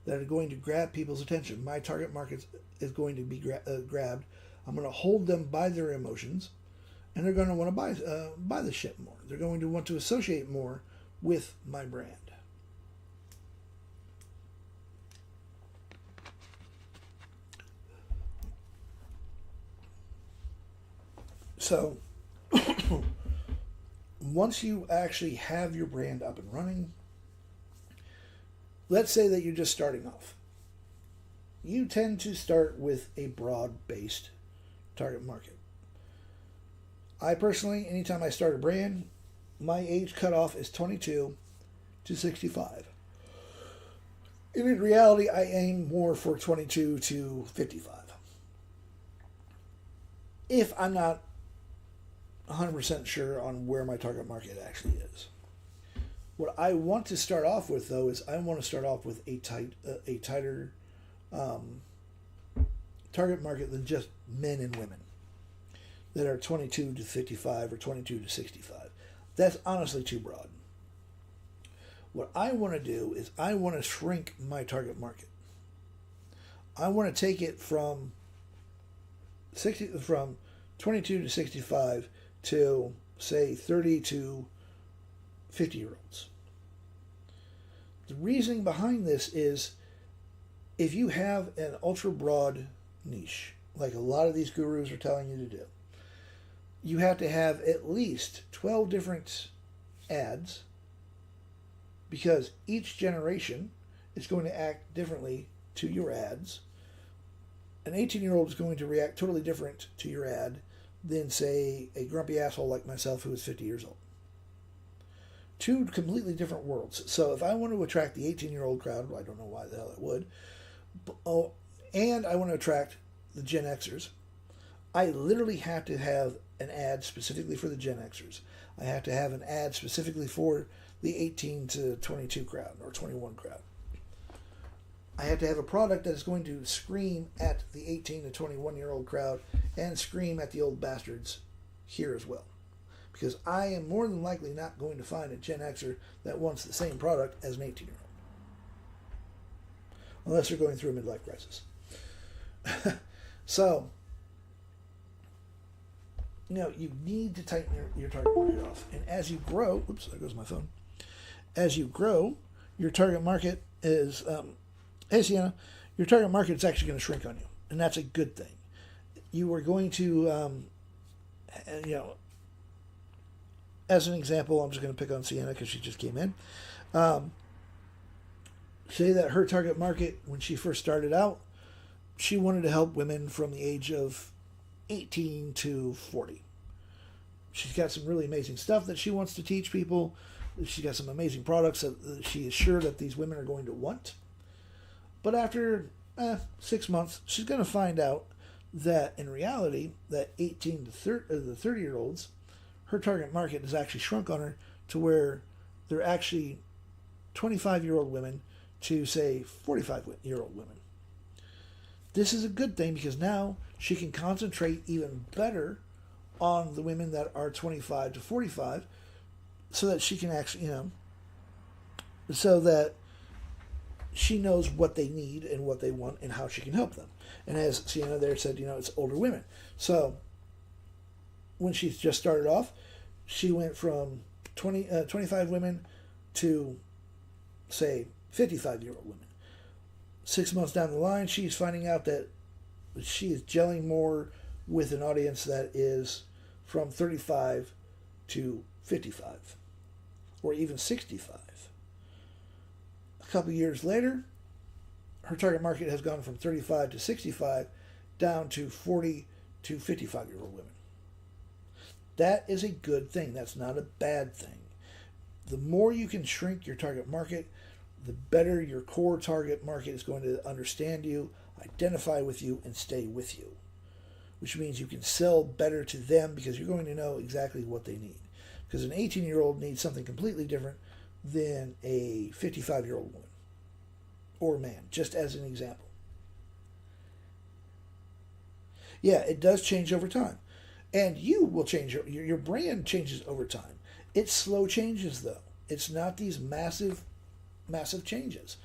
that are going to grab people's attention. My target market is going to be grabbed. I'm going to hold them by their emotions, and they're going to want to buy the shit more. They're going to want to associate more with my brand. So, once you actually have your brand up and running, let's say that you're just starting off. You tend to start with a broad-based target market. I personally, anytime I start a brand, my age cutoff is 22 to 65. And in reality, I aim more for 22 to 55. If I'm not 100% sure on where my target market actually is. What I want to start off with, though, is I want to start off with a tighter target market than just men and women that are 22 to 55 or 22 to 65. That's honestly too broad. What I want to do is I want to shrink my target market. I want to take it from 22 to 65 to, say, 30 to 50-year-olds. The reasoning behind this is if you have an ultra broad niche, like a lot of these gurus are telling you to do, you have to have at least 12 different ads, because each generation is going to act differently to your ads. An 18-year-old is going to react totally different to your ad than, say, a grumpy asshole like myself who is 50 years old. Two completely different worlds. So if I want to attract the 18-year-old crowd, well, I don't know why the hell it would, and I want to attract the Gen Xers, I literally have to have an ad specifically for the Gen Xers. I have to have an ad specifically for the 18 to 22 crowd or 21 crowd. I have to have a product that is going to scream at the 18 to 21-year-old crowd and scream at the old bastards here as well. Because I am more than likely not going to find a Gen Xer that wants the same product as an 18-year-old. Unless they're going through a midlife crisis. So, you need to tighten your target market off. And as you grow, oops, there goes my phone. As you grow, your target market is, hey Sienna, your target market is actually going to shrink on you. And that's a good thing. You are going to, as an example, I'm just going to pick on Sienna because she just came in. Say that her target market, when she first started out, she wanted to help women from the age of 18 to 40. She's got some really amazing stuff that she wants to teach people. She's got some amazing products that she is sure that these women are going to want. But after 6 months, she's going to find out that in reality, that 18 to 30-year-olds, her target market has actually shrunk on her to where they're actually 25-year-old women to, say, 45-year-old women. This is a good thing because now she can concentrate even better on the women that are 25 to 45 so that she can actually, so that she knows what they need and what they want and how she can help them. And as Sienna there said, it's older women. So when she just started off, she went from 25 women to, say, 55-year-old women. 6 months down the line, she's finding out that she is gelling more with an audience that is from 35 to 55 or even 65. A couple years later, her target market has gone from 35 to 65 down to 40 to 55-year-old women. That is a good thing. That's not a bad thing. The more you can shrink your target market, the better your core target market is going to understand you, identify with you, and stay with you. Which means you can sell better to them because you're going to know exactly what they need. Because an 18-year-old needs something completely different than a 55-year-old woman or man, just as an example. Yeah, it does change over time. And you will change, your brand changes over time. It's slow changes, though. It's not these massive changes.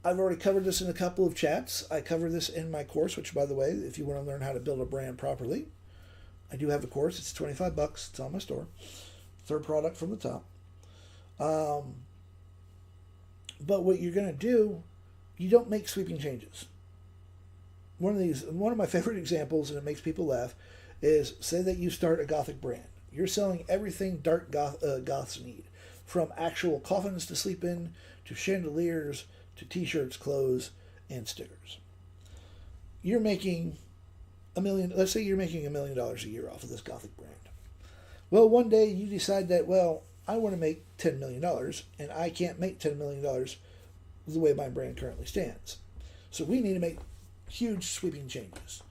I've already covered this in a couple of chats. I cover this in my course, which, by the way, if you want to learn how to build a brand properly, I do have a course. It's $25. It's on my store. Third product from the top. But what you're going to do, you don't make sweeping changes. One of my favorite examples, and it makes people laugh, is say that you start a Gothic brand. You're selling everything dark goths need, from actual coffins to sleep in, to chandeliers, to t-shirts, clothes, and stickers. You're making let's say you're making $1 million a year off of this Gothic brand. Well, one day you decide that, I want to make $10 million, and I can't make $10 million the way my brand currently stands. So we need to make huge sweeping changes.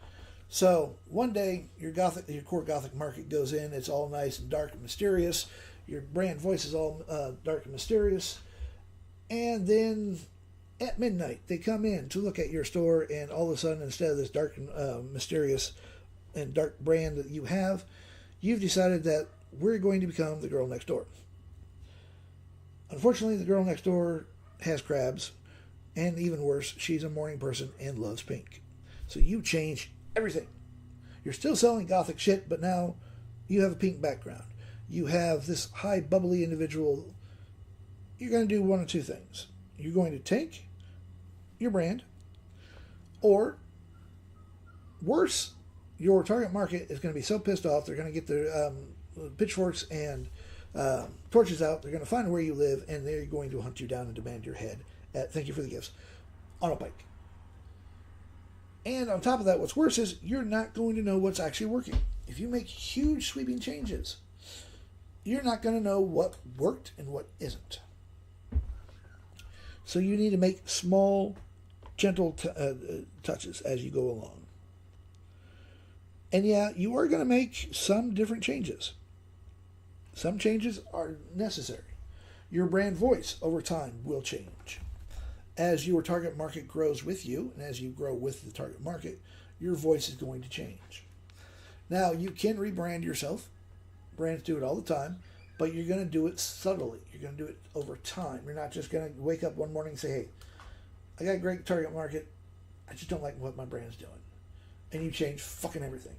So one day your core Gothic market goes in, it's all nice and dark and mysterious. Your brand voice is all dark and mysterious. And then at midnight, they come in to look at your store, and all of a sudden, instead of this dark and mysterious and dark brand that you have, you've decided that we're going to become the girl next door. Unfortunately, the girl next door has crabs, and even worse, she's a morning person and loves pink. So you change everything. You're still selling gothic shit, but now you have a pink background. You have this high, bubbly individual. You're going to do one of two things. You're going to take your brand, or worse, your target market is going to be so pissed off, they're going to get their pitchforks and torches out. They're going to find where you live, and they're going to hunt you down and demand your head at "Thank you for the gifts" on a pike. And on top of that, what's worse is you're not going to know what's actually working. If you make huge sweeping changes, you're not going to know what worked and what isn't. So you need to make small, gentle touches as you go along. And yeah, you are going to make some different changes. Some changes are necessary. Your brand voice over time will change. As your target market grows with you, and as you grow with the target market, your voice is going to change. Now, you can rebrand yourself. Brands do it all the time, but you're going to do it subtly. You're going to do it over time. You're not just going to wake up one morning and say, hey, I got a great target market. I just don't like what my brand's doing. And you change fucking everything.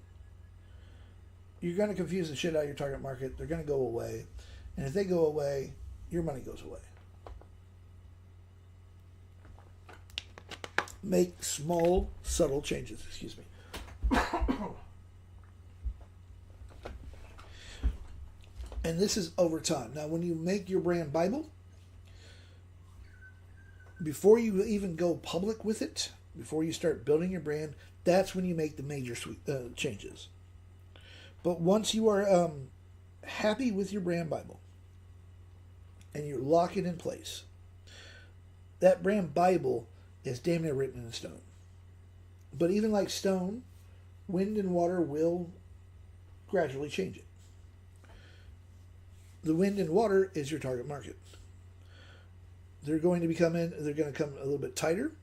You're going to confuse the shit out of your target market. They're going to go away. And if they go away, your money goes away. Make small, subtle changes. Excuse me. And this is over time. Now, when you make your brand Bible, before you even go public with it, before you start building your brand, that's when you make the major changes. But once you are happy with your brand Bible and you lock it in place, that brand Bible is damn near written in stone. But even like stone, wind and water will gradually change it. The wind and water is your target market. They're going to come a little bit tighter.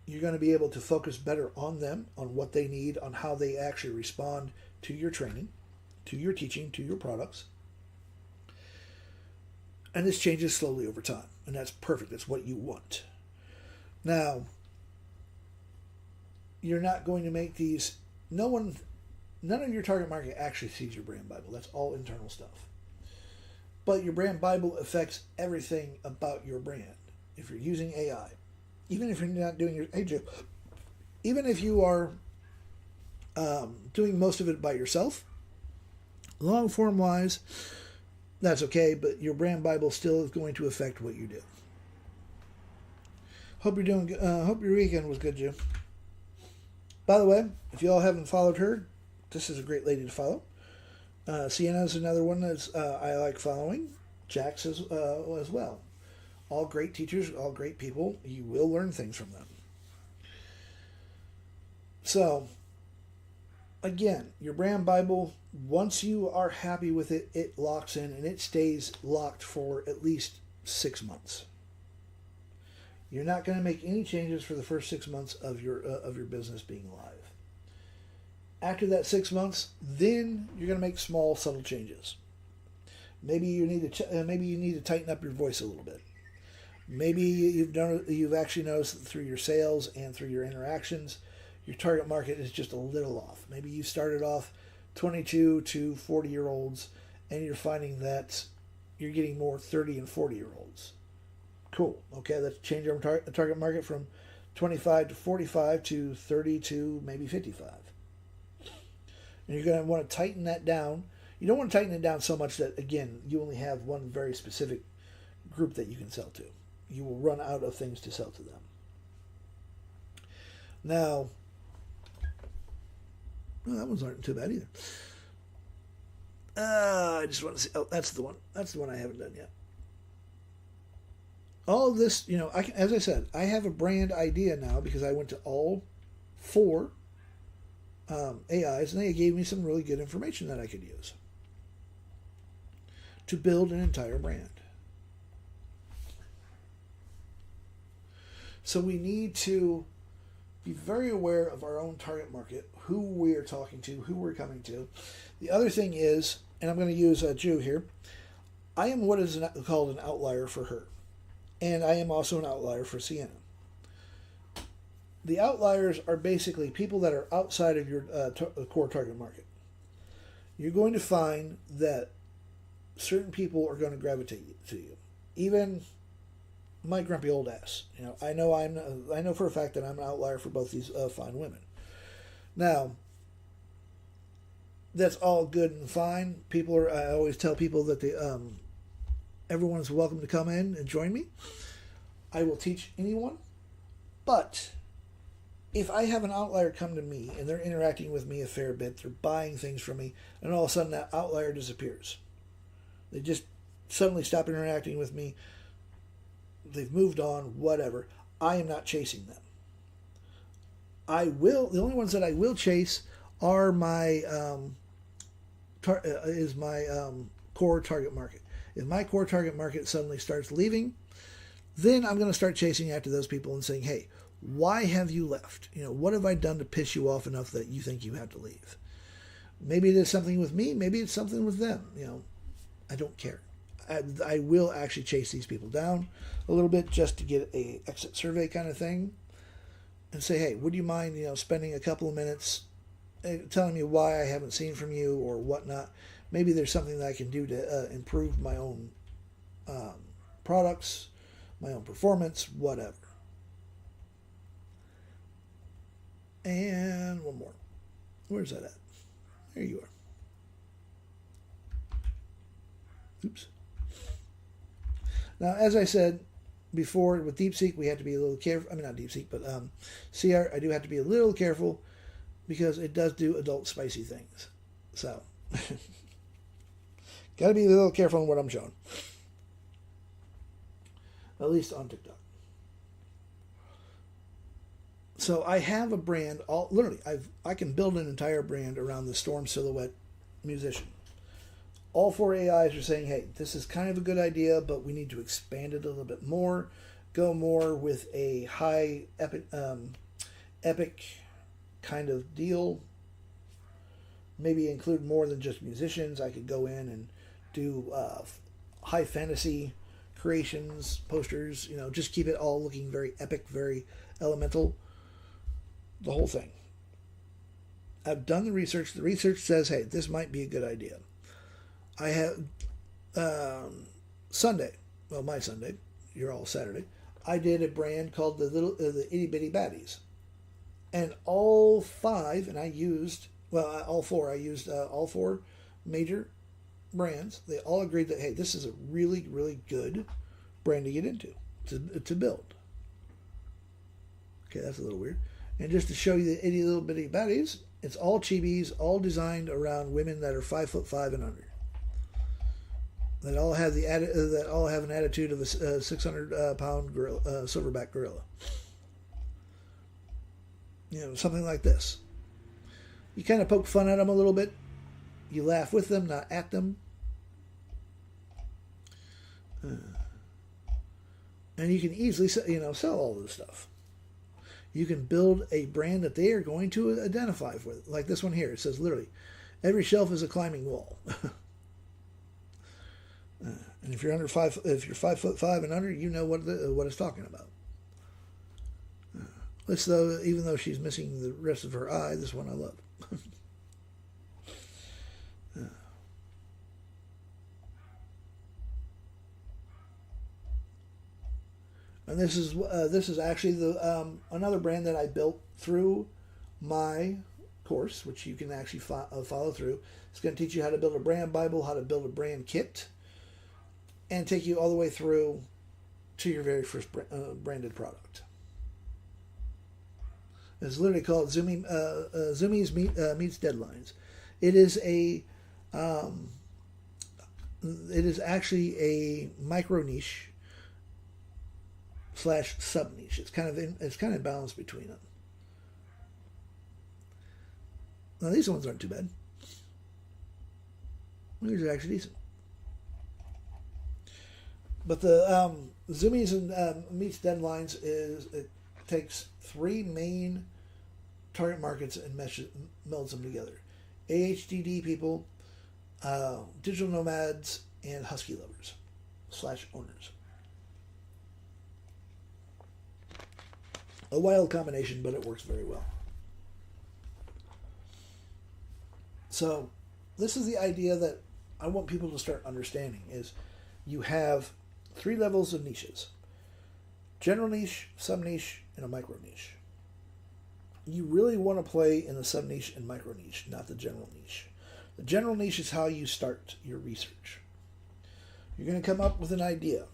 You're going to be able to focus better on them, on what they need, on how they actually respond to your training, to your teaching, to your products. And this changes slowly over time. And that's perfect. That's what you want. Now, you're not going to make these... None of your target market actually sees your brand Bible. That's all internal stuff. But your brand Bible affects everything about your brand. If you're using AI, even if you're not doing your... Hey, Joe, even if you are doing most of it by yourself, long form wise, that's okay, but your brand Bible still is going to affect what you do. Hope your weekend was good, Jim. By the way, if y'all haven't followed her, this is a great lady to follow. Sienna's another one that I like following. Jax as well. All great teachers, all great people. You will learn things from them. So, again, your brand Bible, once you are happy with it, it locks in and it stays locked for at least 6 months. You're not going to make any changes for the first 6 months of your business being live. After that 6 months, then you're going to make small, subtle changes. Maybe you need to tighten up your voice a little bit. Maybe you've actually noticed through your sales and through your interactions, your target market is just a little off. Maybe you started off 22 to 40-year-olds, and you're finding that you're getting more 30 and 40-year-olds. Cool. Okay, let's change our target market from 25 to 45 to 30 to maybe 55. And you're going to want to tighten that down. You don't want to tighten it down so much that, again, you only have one very specific group that you can sell to. You will run out of things to sell to them. Now, well, that one's not too bad either. I just want to see. Oh, that's the one. That's the one I haven't done yet. All of this, as I said, I have a brand idea now because I went to all 4 AIs, and they gave me some really good information that I could use to build an entire brand. So we need to be very aware of our own target market, who we are talking to, who we're coming to. The other thing is, and I'm going to use Jew here, I am what is called an outlier for her, and I am also an outlier for Sienna. The outliers are basically people that are outside of your core target market. You're going to find that certain people are going to gravitate to you. Even my grumpy old ass. I know for a fact that I'm an outlier for both these fine women. Now, that's all good and fine. I always tell people that everyone is welcome to come in and join me. I will teach anyone, but if I have an outlier come to me and they're interacting with me a fair bit, they're buying things from me, and all of a sudden that outlier disappears. They just suddenly stop interacting with me. They've moved on, whatever. I am not chasing them. The only ones that I will chase are my core target market. If my core target market suddenly starts leaving, then I'm going to start chasing after those people and saying, hey, why have you left? What have I done to piss you off enough that you think you have to leave? Maybe it is something with me. Maybe it's something with them. I don't care. I will actually chase these people down a little bit just to get a exit survey kind of thing and say, hey, would you mind, spending a couple of minutes telling me why I haven't seen from you or whatnot? Maybe there's something that I can do to improve my own products, my own performance, whatever. And one more. Where's that at? There you are. Oops. Now, as I said before, with DeepSeek, we have to be a little careful. I mean, not DeepSeek, but CR, I do have to be a little careful because it does do adult spicy things. So, got to be a little careful on what I'm showing. At least on TikTok. So I have a brand. I can build an entire brand around the Storm Silhouette musician. All 4 AIs are saying, hey, this is kind of a good idea, but we need to expand it a little bit more. Go more with a high epic kind of deal. Maybe include more than just musicians. I could go in and do high fantasy creations, posters, just keep it all looking very epic, very elemental. The whole thing. I've done the research. The research says, hey, this might be a good idea. I have Sunday, well, my Sunday, you're all Saturday, I did a brand called the Itty Bitty Baddies. And all 5, and I used, all 4, I used all 4 major brands. They all agreed that, hey, this is a really, really good brand to get into, to build. Okay, that's a little weird. And just to show you the itty little bitty baddies, it's all chibis, all designed around women that are 5'5" and under. That all have an attitude of a 600-pound gorilla, silverback gorilla. Something like this. You kind of poke fun at them a little bit. You laugh with them, not at them. And you can easily, sell all this stuff. You can build a brand that they are going to identify with. Like this one here. It says literally, every shelf is a climbing wall. And if you're under 5'5" and under, you know what it's talking about. Even though she's missing the rest of her eye, this one I love. And this is actually another brand that I built through my course, which you can actually follow through. It's going to teach you how to build a brand Bible, how to build a brand kit, and take you all the way through to your very first branded product. It's literally called Zoomies Meets Deadlines. It is actually a micro niche / sub niche. It's kind of balanced between them. Now these ones aren't too bad. These are actually decent. But the Zoomies and Meets Deadlines it takes 3 main target markets and melds them together. AHDD people, digital nomads, and husky lovers / owners. A wild combination, but it works very well. So this is the idea that I want people to start understanding is you have 3 levels of niches. General niche, sub-niche, and a micro niche. You really want to play in the sub-niche and micro niche, not the general niche. The general niche is how you start your research. You're going to come up with an idea.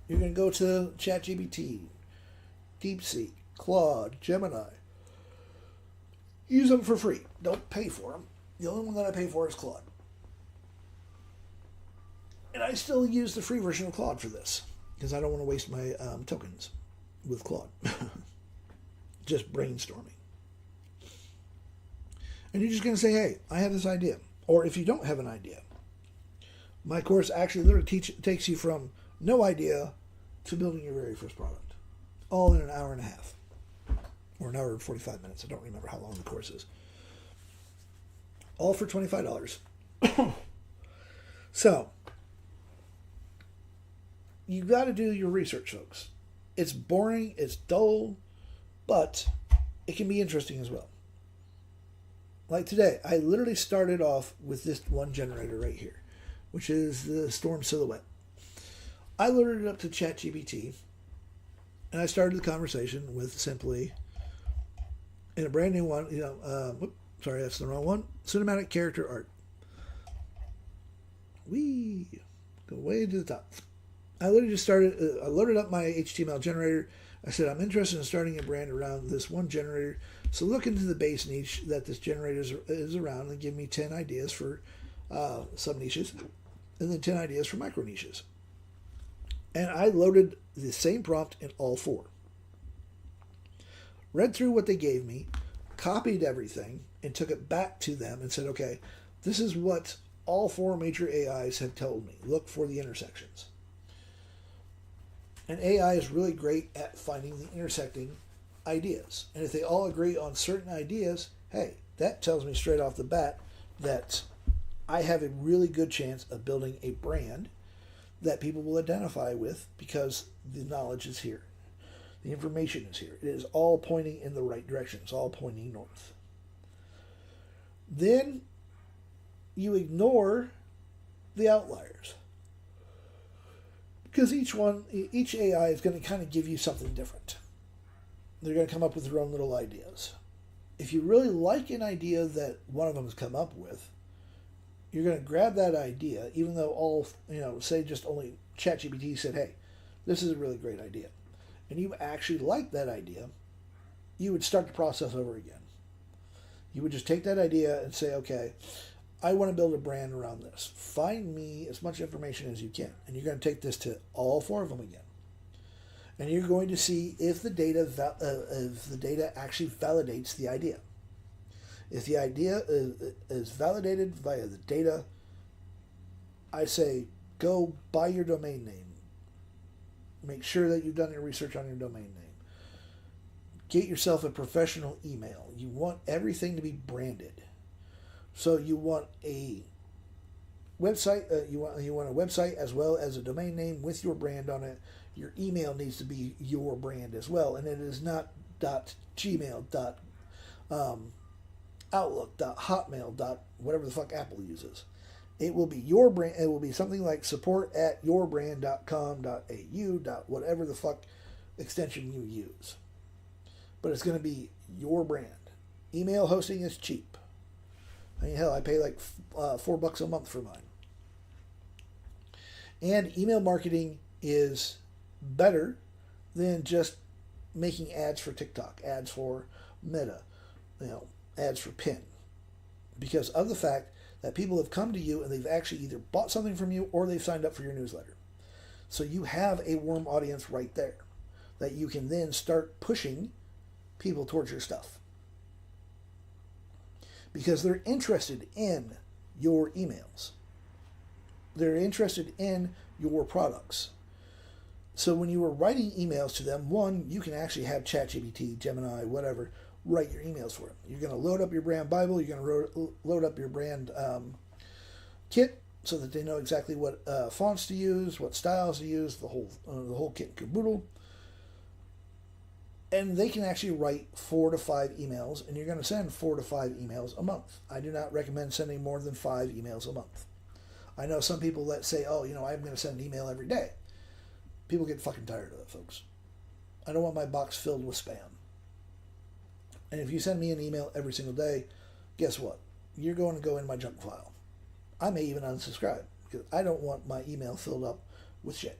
You're going to go to ChatGPT, DeepSeek, Claude, Gemini. Use them for free. Don't pay for them. The only one that I pay for is Claude. And I still use the free version of Claude for this because I don't want to waste my tokens with Claude. Just brainstorming. And you're just going to say, hey, I have this idea. Or if you don't have an idea, my course actually literally takes you from no idea to building your very first product. All in an hour and a half. Or an hour and 45 minutes. I don't remember how long the course is. All for $25. So, you got to do your research, folks. It's boring, it's dull, but it can be interesting as well. Like today, I literally started off with this one generator right here, which is the storm silhouette. I loaded it up to ChatGPT, and I started the conversation with simply, in a brand new one, sorry, that's the wrong one, cinematic character art. Go way to the top. I literally just started, I loaded up my HTML generator. I said, I'm interested in starting a brand around this one generator. So look into the base niche that this generator is around and give me 10 ideas for sub-niches and then 10 ideas for micro-niches. And I loaded the same prompt in all 4. Read through what they gave me, copied everything, and took it back to them and said, okay, this is what all 4 major AIs have told me. Look for the intersections. And AI is really great at finding the intersecting ideas. And if they all agree on certain ideas, hey, that tells me straight off the bat that I have a really good chance of building a brand that people will identify with because the knowledge is here. The information is here. It is all pointing in the right direction. It's all pointing north. Then you ignore the outliers. Because each AI is going to kind of give you something different. They're going to come up with their own little ideas. If you really like an idea that one of them has come up with, you're going to grab that idea, even though say just only ChatGPT said, hey, this is a really great idea. And you actually like that idea, you would start the process over again. You would just take that idea and say, okay, I want to build a brand around this. Find me as much information as you can. And you're going to take this to all 4 of them again. And you're going to see if the data actually validates the idea. If the idea is validated via the data, I say go buy your domain name. Make sure that you've done your research on your domain name. Get yourself a professional email. You want everything to be branded. So you want a website. You want a website as well as a domain name with your brand on it. Your email needs to be your brand as well, and it is not .gmail, .outlook, .hotmail, whatever the fuck Apple uses. It will be your brand. It will be something like support@yourbrand.com.au. Whatever the fuck extension you use, but it's going to be your brand. Email hosting is cheap. I mean, hell, I pay like $4 a month for mine. And email marketing is better than just making ads for TikTok, ads for Meta, ads for Pin. Because of the fact that people have come to you and they've actually either bought something from you or they've signed up for your newsletter. So you have a warm audience right there that you can then start pushing people towards your stuff. Because they're interested in your emails. They're interested in your products. So when you were writing emails to them, one, you can actually have ChatGPT, Gemini, whatever, write your emails for them. You're going to load up your brand Bible. You're going to load up your brand kit, so that they know exactly what fonts to use, what styles to use, the whole kit and caboodle. And they can actually write 4 to 5 emails, and you're going to send 4 to 5 emails a month. I do not recommend sending more than 5 emails a month. I know some people that say, oh, I'm going to send an email every day. People get fucking tired of it, folks. I don't want my box filled with spam. And if you send me an email every single day, guess what? You're going to go in my junk file. I may even unsubscribe because I don't want my email filled up with shit.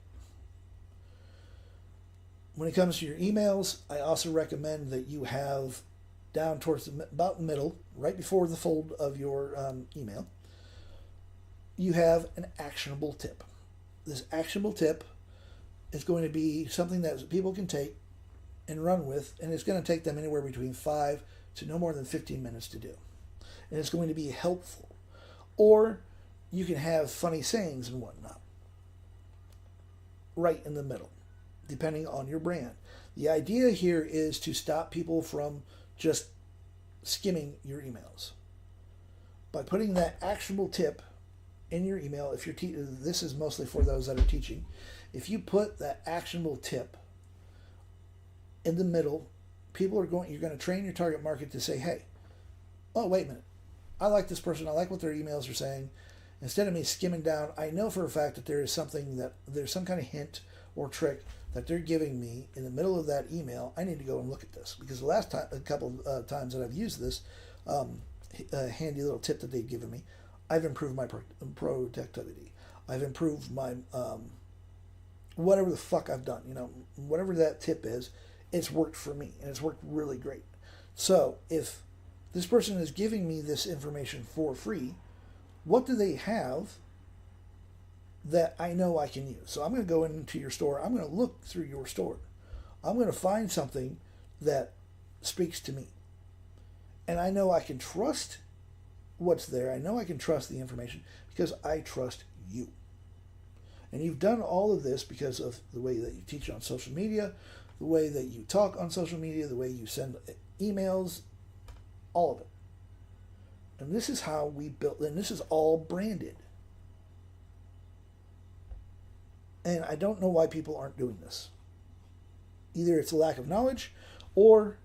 When it comes to your emails, I also recommend that you have down towards about the middle, right before the fold of your email, you have an actionable tip. This actionable tip is going to be something that people can take and run with, and it's going to take them anywhere between 5 to no more than 15 minutes to do. And it's going to be helpful. Or you can have funny sayings and whatnot right in the middle, depending on your brand. The idea here is to stop people from just skimming your emails. By putting that actionable tip in your email, if you're this is mostly for those that are teaching, if you put that actionable tip in the middle, you're going to train your target market to say, hey, oh, wait a minute, I like this person, I like what their emails are saying. Instead of me skimming down, I know for a fact that there's some kind of hint or trick that they're giving me in the middle of that email. I need to go and look at this, because the last time, a couple of times that I've used this handy little tip that they've given me, I've improved my productivity. I've improved my whatever the fuck I've done. Whatever that tip is, it's worked for me, and it's worked really great. So if this person is giving me this information for free, what do they have that I know I can use? So I'm going to go into your store. I'm going to look through your store. I'm going to find something that speaks to me. And I know I can trust what's there. I know I can trust the information because I trust you. And you've done all of this because of the way that you teach on social media, the way that you talk on social media, the way you send emails, all of it. And this is how we built, and this is all branded. And I don't know why people aren't doing this. Either it's a lack of knowledge, or,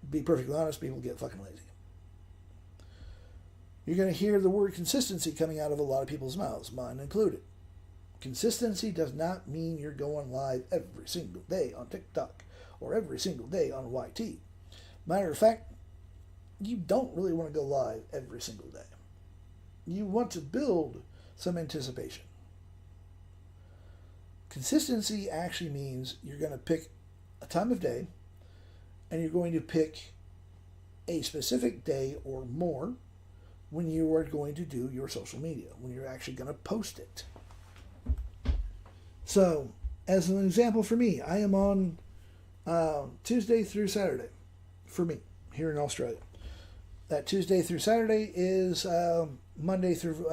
be perfectly honest, people get fucking lazy. You're going to hear the word consistency coming out of a lot of people's mouths, mine included. Consistency does not mean you're going live every single day on TikTok or every single day on YT. Matter of fact, you don't really want to go live every single day. You want to build some anticipation. Consistency actually means you're going to pick a time of day, and you're going to pick a specific day or more when you are going to do your social media, when you're actually going to post it. So, as an example for me, I am on Tuesday through Saturday for me here in Australia. That Tuesday through Saturday is Monday through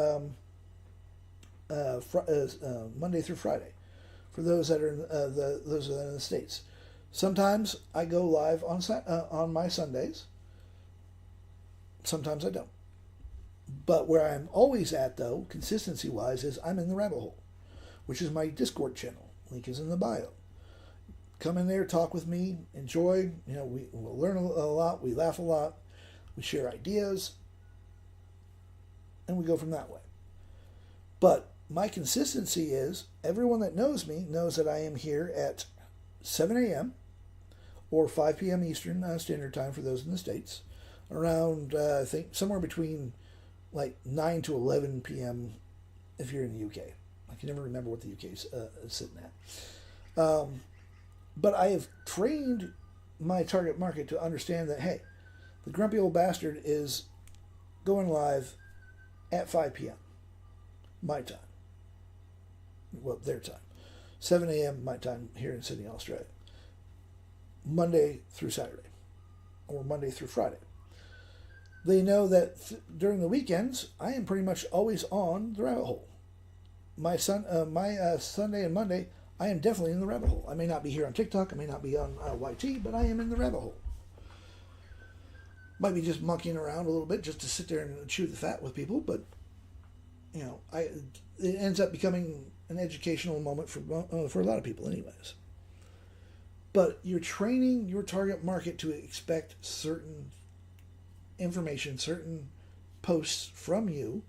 Friday for those that are in, those that are in the States. Sometimes I go live on my Sundays. Sometimes I don't. But where I'm always at, though, consistency-wise, is I'm in the rabbit hole, which is my Discord channel. Link is in the bio. Come in there, talk with me, enjoy. We'll learn a lot, we laugh a lot, we share ideas, and we go from that way. But my consistency is, everyone that knows me knows that I am here at 7 a.m. or 5 p.m. Eastern Standard Time for those in the States, around, I think, somewhere between like 9 to 11 p.m. if you're in the UK. I can never remember what the UK is sitting at. But I have trained my target market to understand that, hey, the grumpy old bastard is going live at 5 p.m. my time. Well, their time. 7 a.m. my time here in Sydney, Australia. Monday through Saturday. Or Monday through Friday. They know that during the weekends, I am pretty much always on the rabbit hole. My Sunday and Monday, I am definitely in the rabbit hole. I may not be here on TikTok, I may not be on YT, but I am in the rabbit hole. Might be just monkeying around a little bit just to sit there and chew the fat with people, but you know, it ends up becoming an educational moment for a lot of people, anyways. But you're training your target market to expect certain information, certain posts from you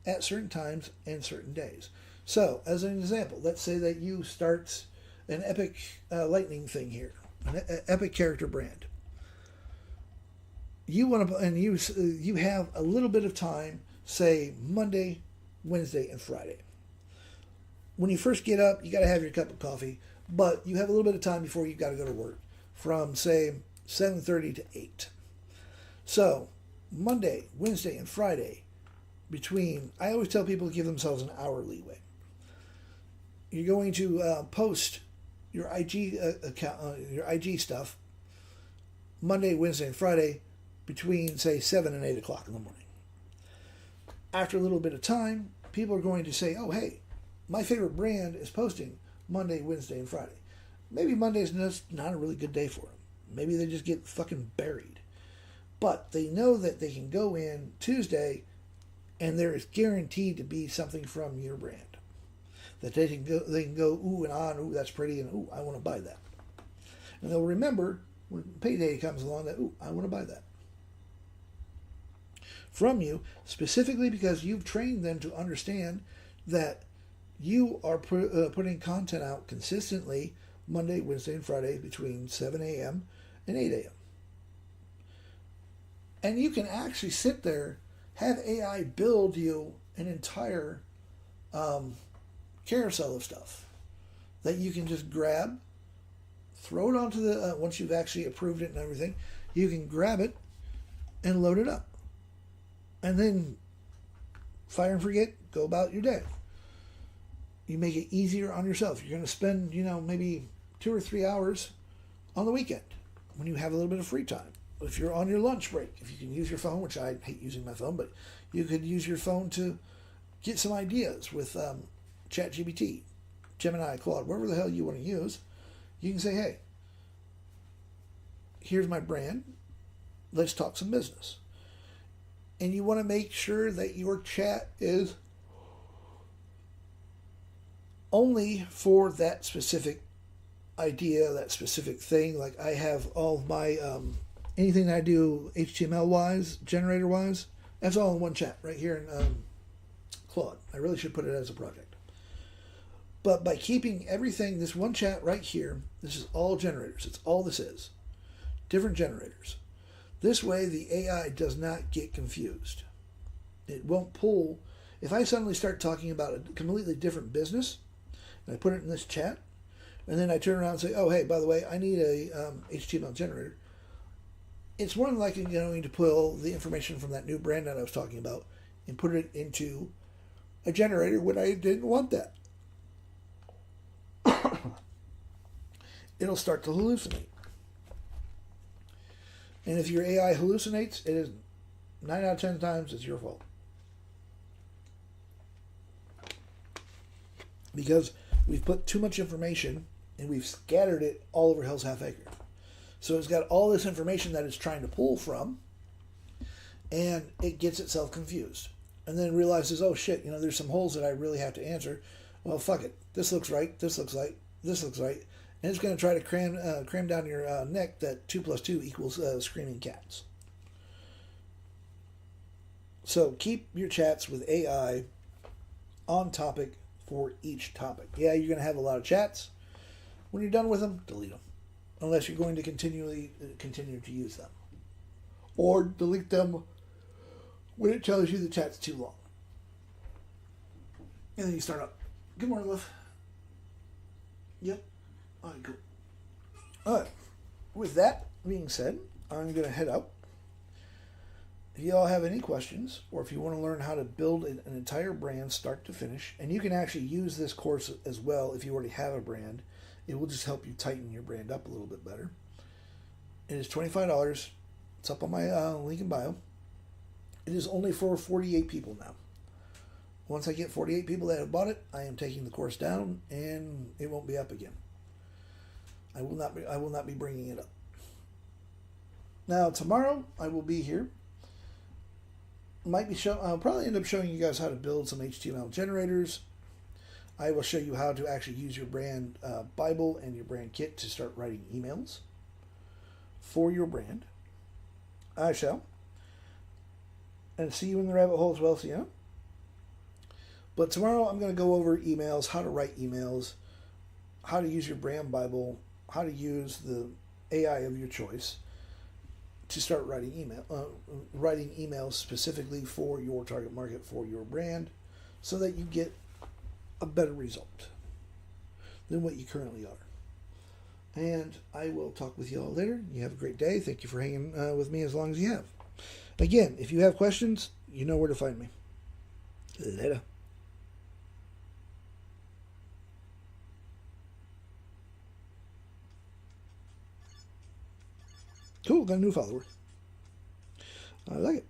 at certain times and certain days. So, as an example, let's say that you start an epic lightning thing here, an epic character brand. You want to, and you have a little bit of time, say Monday, Wednesday, and Friday. When you first get up, you got to have your cup of coffee, but you have a little bit of time before you got to go to work, from say 7:30 to 8. So Monday, Wednesday, and Friday, I always tell people to give themselves an hour leeway. You're going to post your IG account, your IG stuff, Monday, Wednesday, and Friday, between say 7 and 8 o'clock in the morning. After a little bit of time, people are going to say, "Oh, hey, my favorite brand is posting Monday, Wednesday, and Friday." Maybe Monday's just not a really good day for them. Maybe they just get fucking buried. But they know that they can go in Tuesday, and there is guaranteed to be something from your brand that they can go ooh and ah, and ooh, that's pretty, and ooh, I want to buy that. And they'll remember when payday comes along that, ooh, I want to buy that from you, specifically because you've trained them to understand that you are putting content out consistently Monday, Wednesday, and Friday between 7 a.m. and 8 a.m. And you can actually sit there, have AI build you an entire carousel of stuff that you can just grab, throw it onto the, once you've actually approved it and everything, you can grab it and load it up. And then fire and forget, go about your day. You make it easier on yourself. You're going to spend, maybe 2 or 3 hours on the weekend when you have a little bit of free time. If you're on your lunch break, if you can use your phone, which I hate using my phone, but you could use your phone to get some ideas with ChatGPT, Gemini, Claude, whatever the hell you want to use. You can say, hey, here's my brand. Let's talk some business. And you want to make sure that your chat is only for that specific idea, that specific thing. Like I have all of my, anything that I do HTML-wise, generator-wise, that's all in one chat right here in Claude. I really should put it as a project. But by keeping everything, this one chat right here, this is all generators. It's all this is. Different generators. This way, the AI does not get confused. It won't pull. If I suddenly start talking about a completely different business, and I put it in this chat, and then I turn around and say, oh, hey, by the way, I need a HTML generator, it's more than likely going to pull the information from that new brand that I was talking about and put it into a generator when I didn't want that. It'll start to hallucinate. And if your AI hallucinates, it is 9 out of 10 times it's your fault. Because we've put too much information and we've scattered it all over Hell's Half Acre. So it's got all this information that it's trying to pull from, and it gets itself confused. And then realizes, oh shit, there's some holes that I really have to answer. Well, fuck it. This looks right. This looks right. This looks right. And it's going to try to cram down your neck that 2 + 2 equals screaming cats. So keep your chats with AI on topic for each topic. Yeah, you're going to have a lot of chats. When you're done with them, delete them. Unless you're going to continue to use them. Or delete them when it tells you the chat's too long. And then you start up. Good morning, love. Yep. All right, cool. All right. With that being said, I'm going to head out. If you all have any questions, or if you want to learn how to build an entire brand start to finish, and you can actually use this course as well if you already have a brand, it will just help you tighten your brand up a little bit better. It is $25. It's up on my link in bio. It is only for 48 people now. Once I get 48 people that have bought it, I am taking the course down, and it won't be up again. I will not be bringing it up. Now tomorrow I will be here. I'll probably end up showing you guys how to build some HTML generators. I will show you how to actually use your brand Bible and your brand kit to start writing emails for your brand. I shall. And see you in the rabbit hole as well, so yeah. But tomorrow I'm going to go over emails, how to write emails, how to use your brand Bible, how to use the AI of your choice to start writing emails specifically for your target market, for your brand, so that you get a better result than what you currently are. And I will talk with you all later. You have a great day. Thank you for hanging with me as long as you have. Again, if you have questions, you know where to find me. Later. Cool, got a new follower. I like it.